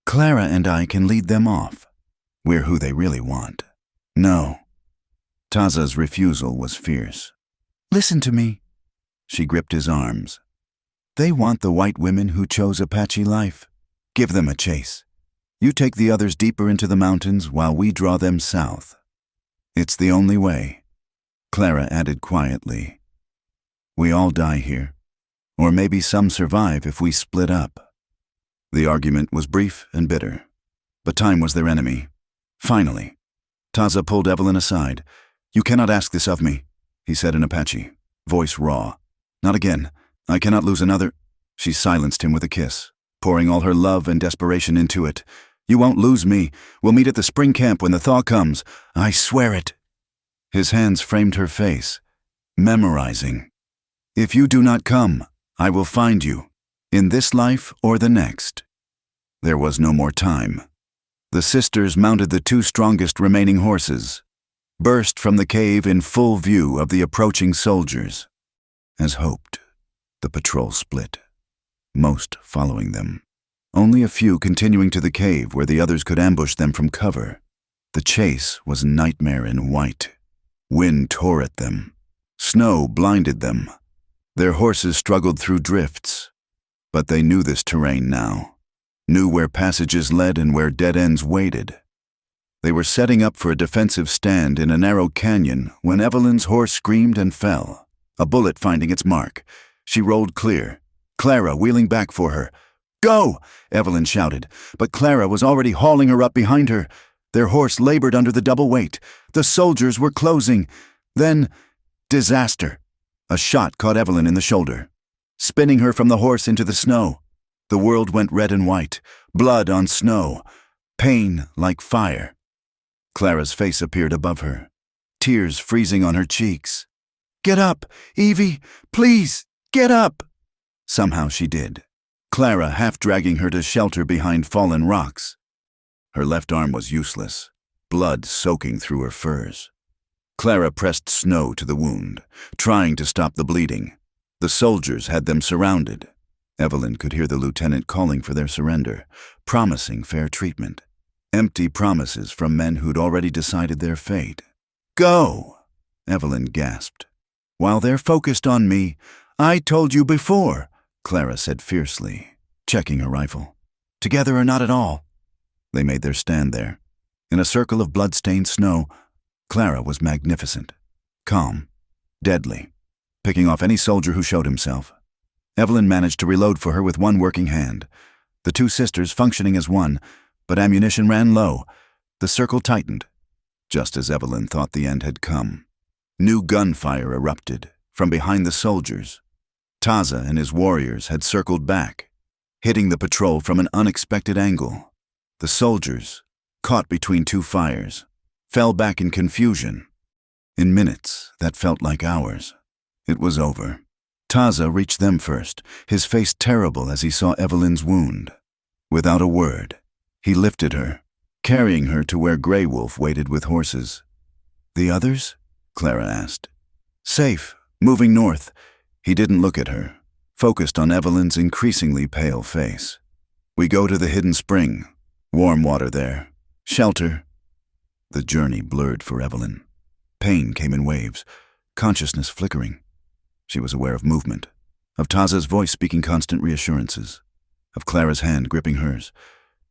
"Clara and I can lead them off. We're who they really want." "No." Taza's refusal was fierce. "Listen to me." She gripped his arms. "They want the white women who chose Apache life. Give them a chase. You take the others deeper into the mountains while we draw them south. It's the only way." Clara added quietly, "We all die here, or maybe some survive if we split up." The argument was brief and bitter, but time was their enemy. Finally, Taza pulled Evelyn aside. "You cannot ask this of me," he said in Apache, voice raw. "Not again. I cannot lose another." She silenced him with a kiss, pouring all her love and desperation into it. "You won't lose me. We'll meet at the spring camp when the thaw comes. I swear it." His hands framed her face, memorizing. "If you do not come, I will find you, in this life or the next." There was no more time. The sisters mounted the 2 strongest remaining horses, burst from the cave in full view of the approaching soldiers. As hoped, the patrol split, most following them. Only a few continuing to the cave where the others could ambush them from cover. The chase was nightmare in white. Wind tore at them. Snow blinded them. Their horses struggled through drifts. But they knew this terrain now, knew where passages led and where dead ends waited. They were setting up for a defensive stand in a narrow canyon when Evelyn's horse screamed and fell, a bullet finding its mark. She rolled clear, Clara wheeling back for her. "Go!" Evelyn shouted, but Clara was already hauling her up behind her. Their horse labored under the double weight. The soldiers were closing. Then, disaster. A shot caught Evelyn in the shoulder. spinning her from the horse into the snow. The world went red and white, blood on snow, pain like fire. Clara's face appeared above her, tears freezing on her cheeks. "Get up, Evie! Please, get up!" Somehow she did, Clara half dragging her to shelter behind fallen rocks. Her left arm was useless, blood soaking through her furs. Clara pressed snow to the wound, trying to stop the bleeding. The soldiers had them surrounded. Evelyn could hear the lieutenant calling for their surrender, promising fair treatment. Empty promises from men who'd already decided their fate. "Go!" Evelyn gasped. "While they're focused on me, I told you before," Clara said fiercely, checking her rifle. "Together or not at all." They made their stand there. In a circle of blood-stained snow, Clara was magnificent, calm, deadly, picking off any soldier who showed himself. Evelyn managed to reload for her with one working hand, the two sisters functioning as one, but ammunition ran low. The circle tightened, just as Evelyn thought the end had come. New gunfire erupted from behind the soldiers. Taza and his warriors had circled back, hitting the patrol from an unexpected angle. The soldiers, caught between two fires, fell back in confusion. In minutes that felt like hours. It was over. Taza reached them first, his face terrible as he saw Evelyn's wound. Without a word, he lifted her, carrying her to where Grey Wolf waited with horses. "The others?" Clara asked. "Safe, moving north." He didn't look at her, focused on Evelyn's increasingly pale face. "We go to the hidden spring. Warm water there. Shelter." The journey blurred for Evelyn. Pain came in waves, consciousness flickering. She was aware of movement, of Taza's voice speaking constant reassurances, of Clara's hand gripping hers.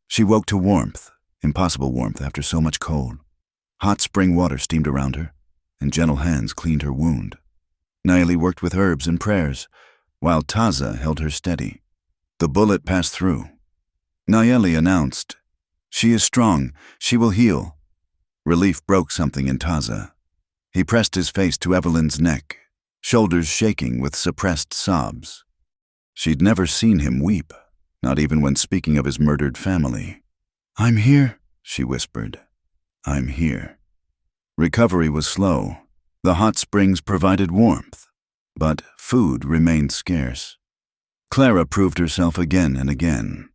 She woke to warmth, impossible warmth after so much cold. Hot spring water steamed around her, and gentle hands cleaned her wound. Nayeli worked with herbs and prayers, while Taza held her steady. The bullet passed through. Nayeli announced, "She is strong. She will heal." Relief broke something in Taza. He pressed his face to Evelyn's neck, shoulders shaking with suppressed sobs. She'd never seen him weep, not even when speaking of his murdered family. "I'm here," she whispered. "I'm here." Recovery was slow. The hot springs provided warmth, but food remained scarce. Clara proved herself again and again,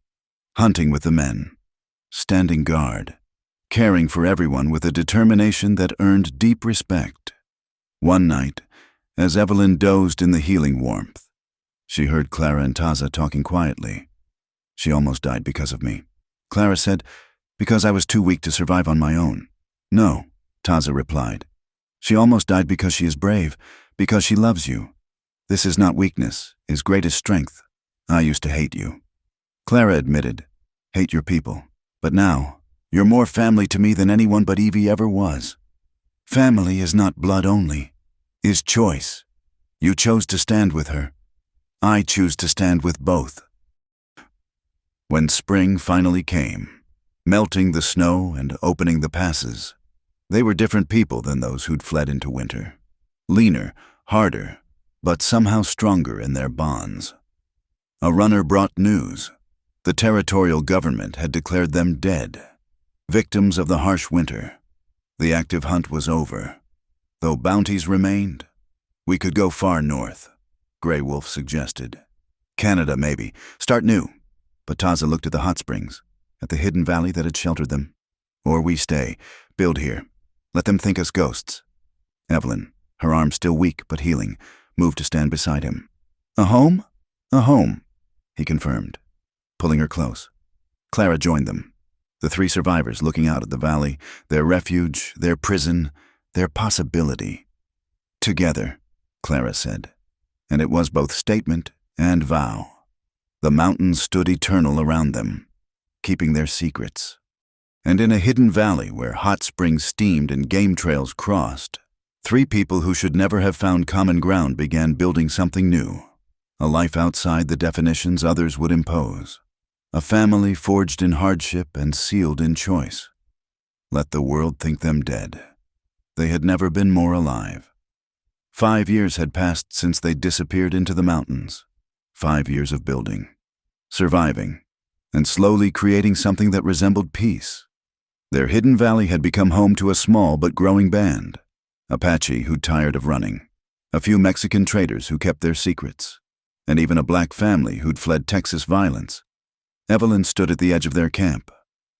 hunting with the men, standing guard, caring for everyone with a determination that earned deep respect. One night, as Evelyn dozed in the healing warmth, she heard Clara and Taza talking quietly. "She almost died because of me," Clara said, "because I was too weak to survive on my own." "No," Taza replied. "She almost died because she is brave, because she loves you. This is not weakness, is greatest strength. I used to hate you." Clara admitted, "Hate your people. But now, you're more family to me than anyone but Evie ever was. Family is not blood only, is choice. You chose to stand with her. I choose to stand with both." When spring finally came, melting the snow and opening the passes, they were different people than those who'd fled into winter. Leaner, harder, but somehow stronger in their bonds. A runner brought news. The territorial government had declared them dead, victims of the harsh winter. The active hunt was over. Though bounties remained, we could go far north, Grey Wolf suggested. Canada, maybe. Start new. But Taza looked at the hot springs, at the hidden valley that had sheltered them. Or we stay, build here. Let them think us ghosts. Evelyn, her arm still weak but healing, moved to stand beside him. "A home?" "A home," he confirmed, pulling her close. Clara joined them, the three survivors looking out at the valley, their refuge, their prison, their possibility. "Together," Clara said, and it was both statement and vow. The mountains stood eternal around them, keeping their secrets. And in a hidden valley where hot springs steamed and game trails crossed, three people who should never have found common ground began building something new. A life outside the definitions others would impose. A family forged in hardship and sealed in choice. Let the world think them dead. They had never been more alive. 5 years had passed since they disappeared into the mountains. 5 years of building, surviving, and slowly creating something that resembled peace. Their hidden valley had become home to a small but growing band. Apache who'd tired of running, a few Mexican traders who kept their secrets, and even a black family who'd fled Texas violence. Evelyn stood at the edge of their camp,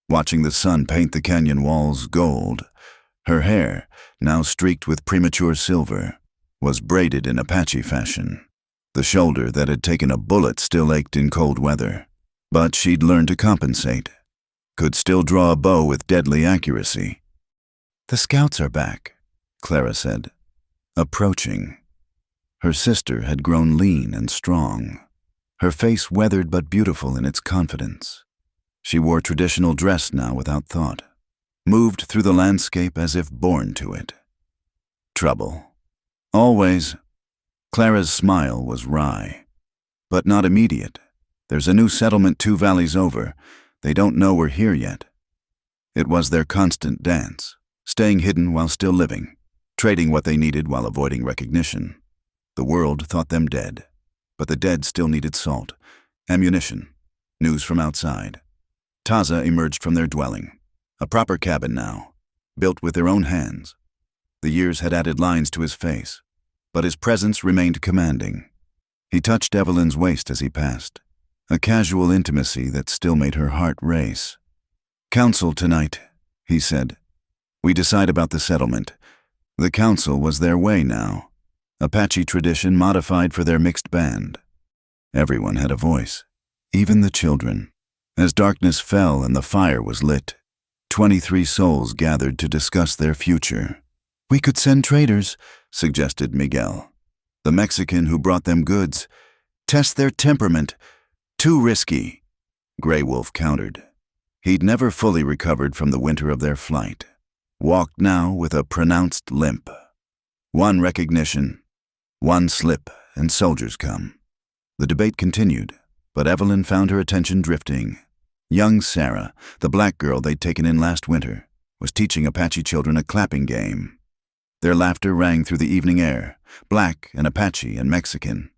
watching the sun paint the canyon walls gold. Her hair, now streaked with premature silver, was braided in Apache fashion. The shoulder that had taken a bullet still ached in cold weather, but she'd learned to compensate, could still draw a bow with deadly accuracy. "The scouts are back," Clara said, approaching. Her sister had grown lean and strong, her face weathered but beautiful in its confidence. She wore traditional dress now without thought, moved through the landscape as if born to it. Trouble. Always. Clara's smile was wry, but not immediate. "There's a new settlement 2 valleys over. They don't know we're here yet." It was their constant dance, staying hidden while still living, trading what they needed while avoiding recognition. The world thought them dead, but the dead still needed salt, ammunition, news from outside. Taza emerged from their dwelling, a proper cabin now, built with their own hands. The years had added lines to his face, but his presence remained commanding. He touched Evelyn's waist as he passed, a casual intimacy that still made her heart race. "Council tonight," he said. "We decide about the settlement." The council was their way now, Apache tradition modified for their mixed band. Everyone had a voice, even the children. As darkness fell and the fire was lit, 23 souls gathered to discuss their future. "We could send traders," suggested Miguel, the Mexican who brought them goods. "Test their temperament. Too risky," Grey Wolf countered. He'd never fully recovered from the winter of their flight, walked now with a pronounced limp. One recognition, one slip, and soldiers come. The debate continued, but Evelyn found her attention drifting. Young Sarah, the black girl they'd taken in last winter, was teaching Apache children a clapping game. Their laughter rang through the evening air, black and Apache and Mexican,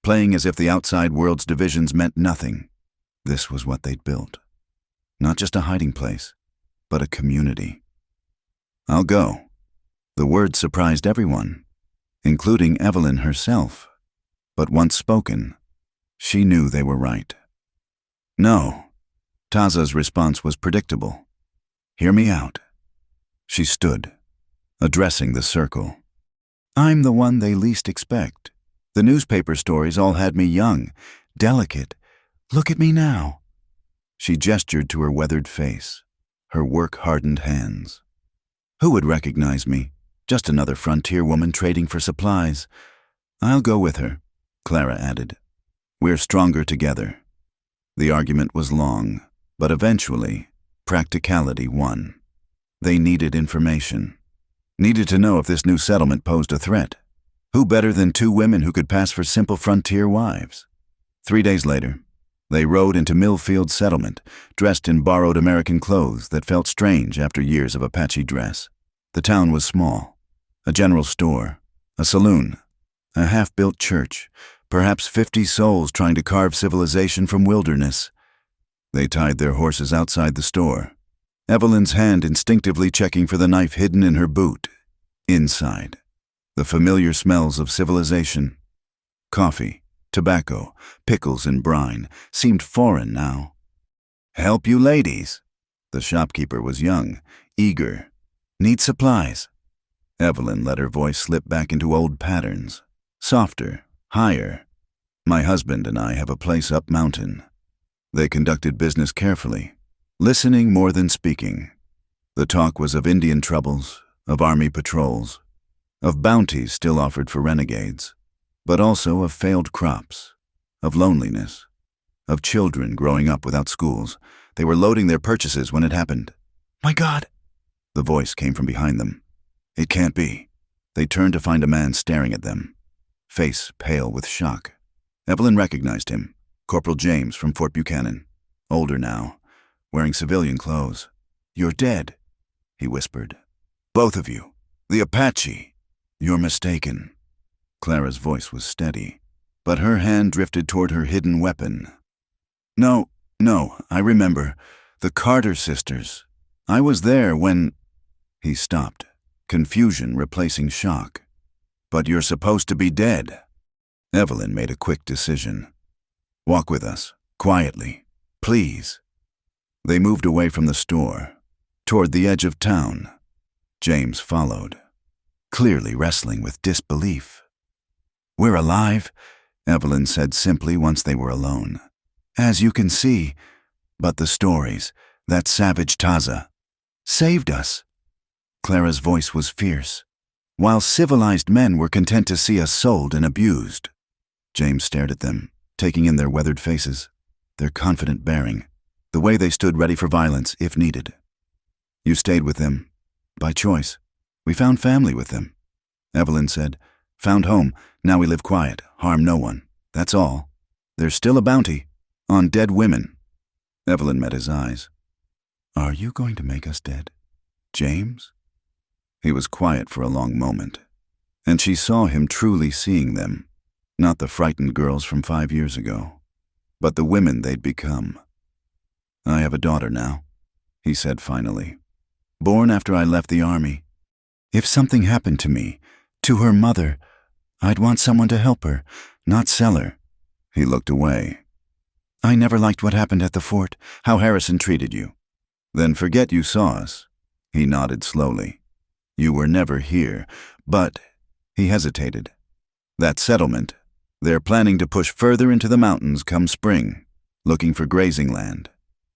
playing as if the outside world's divisions meant nothing. This was what they'd built. Not just a hiding place, but a community. "I'll go." The word surprised everyone, including Evelyn herself. But once spoken, she knew they were right. "No." Taza's response was predictable. "Hear me out." She stood, addressing the circle. "I'm the one they least expect. The newspaper stories all had me young, delicate. Look at me now." She gestured to her weathered face, her work-hardened hands. "Who would recognize me? Just another frontier woman trading for supplies." "I'll go with her," Clara added. "We're stronger together." The argument was long, but eventually, practicality won. They needed information. Needed to know if this new settlement posed a threat. Who better than 2 women who could pass for simple frontier wives? 3 days later, they rode into Millfield Settlement, dressed in borrowed American clothes that felt strange after years of Apache dress. The town was small. A general store, a saloon, a half-built church, perhaps 50 souls trying to carve civilization from wilderness. They tied their horses outside the store, Evelyn's hand instinctively checking for the knife hidden in her boot. Inside, the familiar smells of civilization. Coffee, tobacco, pickles, and brine seemed foreign now. "Help you ladies." The shopkeeper was young, eager. "Need supplies." Evelyn let her voice slip back into old patterns, softer, higher. "My husband and I have a place up mountain." They conducted business carefully, listening more than speaking. The talk was of Indian troubles, of army patrols, of bounties still offered for renegades, but also of failed crops, of loneliness, of children growing up without schools. They were loading their purchases when it happened. "My God!" The voice came from behind them. "It can't be." They turned to find a man staring at them, face pale with shock. Evelyn recognized him, Corporal James from Fort Buchanan, older now, wearing civilian clothes. "You're dead," he whispered. "Both of you. The Apache." "You're mistaken." Clara's voice was steady. but her hand drifted toward her hidden weapon. No, I remember. The Carter sisters. I was there when... He stopped, confusion replacing shock. But you're supposed to be dead. Evelyn made a quick decision. Walk with us, quietly, please. They moved away from the store, toward the edge of town. James followed, clearly wrestling with disbelief. We're alive, Evelyn said simply once they were alone. As you can see, but the stories, that savage Taza, saved us. Clara's voice was fierce, while civilized men were content to see us sold and abused. James stared at them, taking in their weathered faces, their confident bearing, the way they stood ready for violence if needed. You stayed with them, by choice. We found family with them. Evelyn said, found home, now we live quiet, harm no one. That's all. There's still a bounty, on dead women. Evelyn met his eyes. Are you going to make us dead, James? He was quiet for a long moment, and she saw him truly seeing them, not the frightened girls from 5 years ago, but the women they'd become. I have a daughter now, he said finally, born after I left the army. If something happened to me, to her mother, I'd want someone to help her, not sell her. He looked away. I never liked what happened at the fort, how Harrison treated you. Then forget you saw us. He nodded slowly. You were never here, but, he hesitated. That settlement, they're planning to push further into the mountains come spring, looking for grazing land.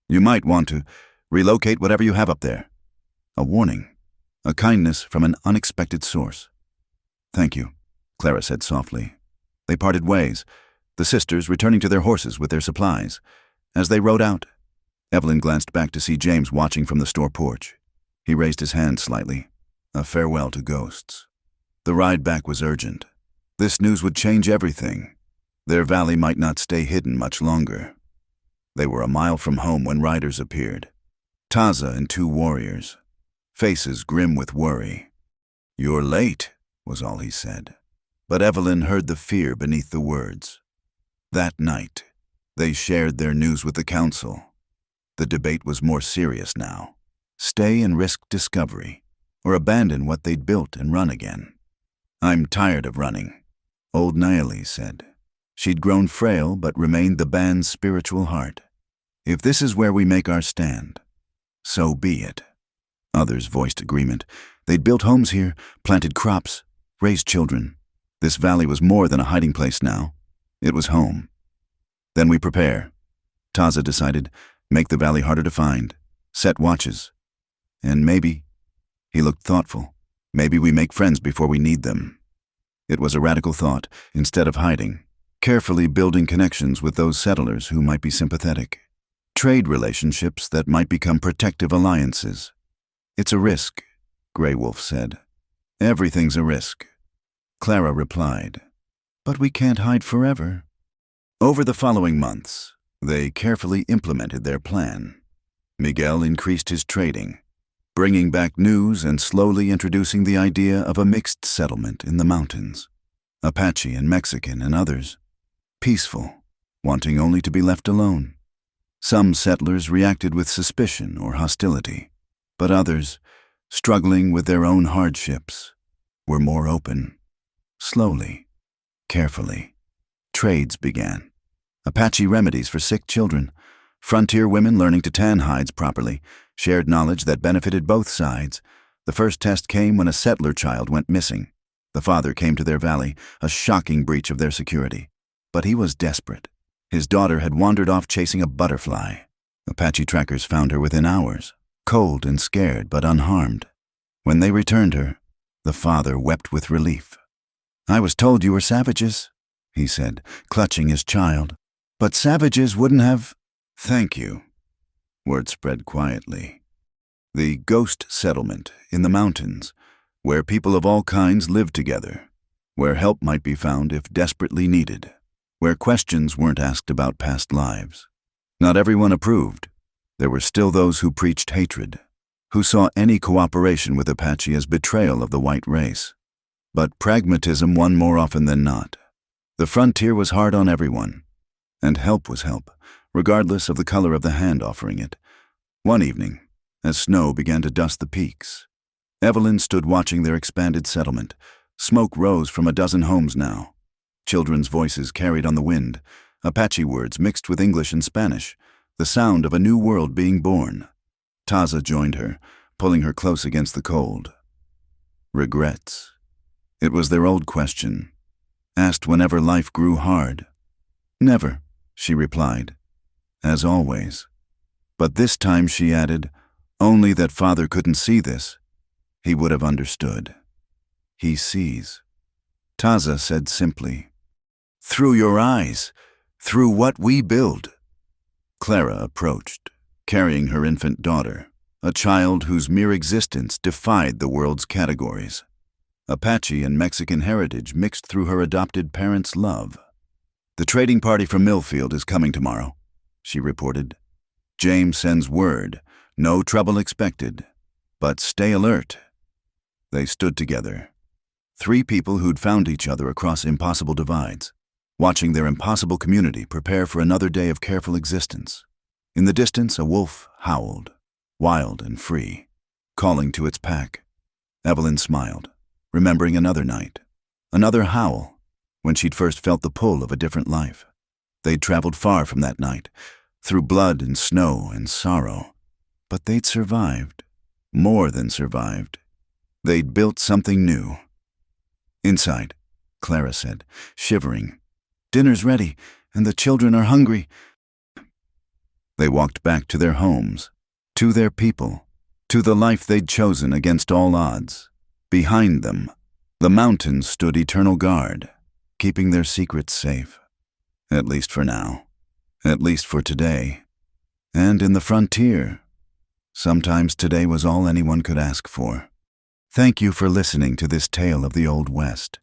You might want to relocate whatever you have up there. A warning, a kindness from an unexpected source. Thank you, Clara said softly. They parted ways, the sisters returning to their horses with their supplies. As they rode out, Evelyn glanced back to see James watching from the store porch. He raised his hand slightly, a farewell to ghosts. The ride back was urgent. This news would change everything. Their valley might not stay hidden much longer. They were a mile from home when riders appeared. Taza and 2 warriors, faces grim with worry. You're late, was all he said. But Evelyn heard the fear beneath the words. That night, they shared their news with the council. The debate was more serious now. Stay and risk discovery, or abandon what they'd built and run again. I'm tired of running, old Naomi said. She'd grown frail but remained the band's spiritual heart. If this is where we make our stand, so be it. Others voiced agreement. They'd built homes here, planted crops, raised children. This valley was more than a hiding place now. It was home. Then we prepare. Taza decided, make the valley harder to find, set watches. And maybe, he looked thoughtful, maybe we make friends before we need them. It was a radical thought, instead of hiding, carefully building connections with those settlers who might be sympathetic. Trade relationships that might become protective alliances. It's a risk, Grey Wolf said. Everything's a risk. Clara replied, but we can't hide forever. Over the following months, they carefully implemented their plan. Miguel increased his trading, bringing back news and slowly introducing the idea of a mixed settlement in the mountains. Apache and Mexican and others. Peaceful, wanting only to be left alone. Some settlers reacted with suspicion or hostility, but others, struggling with their own hardships, were more open. Slowly, carefully, trades began. Apache remedies for sick children, frontier women learning to tan hides properly, shared knowledge that benefited both sides. The first test came when a settler child went missing. The father came to their valley, a shocking breach of their security. But he was desperate. His daughter had wandered off chasing a butterfly. Apache trackers found her within hours, cold and scared but unharmed. When they returned her, the father wept with relief. I was told you were savages, he said, clutching his child. But savages wouldn't have... Thank you. Word spread quietly. The ghost settlement in the mountains, where people of all kinds lived together, where help might be found if desperately needed, where questions weren't asked about past lives. Not everyone approved. There were still those who preached hatred, who saw any cooperation with Apache as betrayal of the white race. But pragmatism won more often than not. The frontier was hard on everyone, and help was help, regardless of the color of the hand offering it. One evening, as snow began to dust the peaks, Evelyn stood watching their expanded settlement. Smoke rose from a dozen homes now. Children's voices carried on the wind, Apache words mixed with English and Spanish, the sound of a new world being born. Taza joined her, pulling her close against the cold. Regrets. It was their old question, asked whenever life grew hard. Never, she replied, as always. But this time she added, only that Father couldn't see this. He would have understood. He sees. Taza said simply, through your eyes, through what we build. Clara approached, carrying her infant daughter, a child whose mere existence defied the world's categories. Apache and Mexican heritage mixed through her adopted parents' love. The trading party from Millfield is coming tomorrow, she reported. James sends word, no trouble expected, but stay alert. They stood together, three people who'd found each other across impossible divides, watching their impossible community prepare for another day of careful existence. In the distance, a wolf howled, wild and free, calling to its pack. Evelyn smiled, remembering another night, another howl, when she'd first felt the pull of a different life. They'd traveled far from that night, through blood and snow and sorrow, but they'd survived, more than survived. They'd built something new. Inside, Clara said, shivering. Dinner's ready, and the children are hungry. They walked back to their homes, to their people, to the life they'd chosen against all odds. Behind them, the mountains stood eternal guard, keeping their secrets safe. At least for now. At least for today. And in the frontier, sometimes today was all anyone could ask for. Thank you for listening to this tale of the Old West.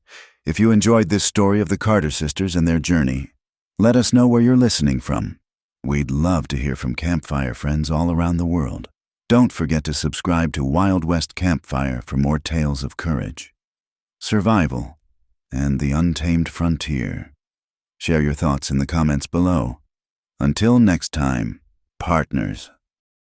If you enjoyed this story of the Carter sisters and their journey, let us know where you're listening from. We'd love to hear from campfire friends all around the world. Don't forget to subscribe to Wild West Campfire for more tales of courage, survival, and the untamed frontier. Share your thoughts in the comments below. Until next time, partners.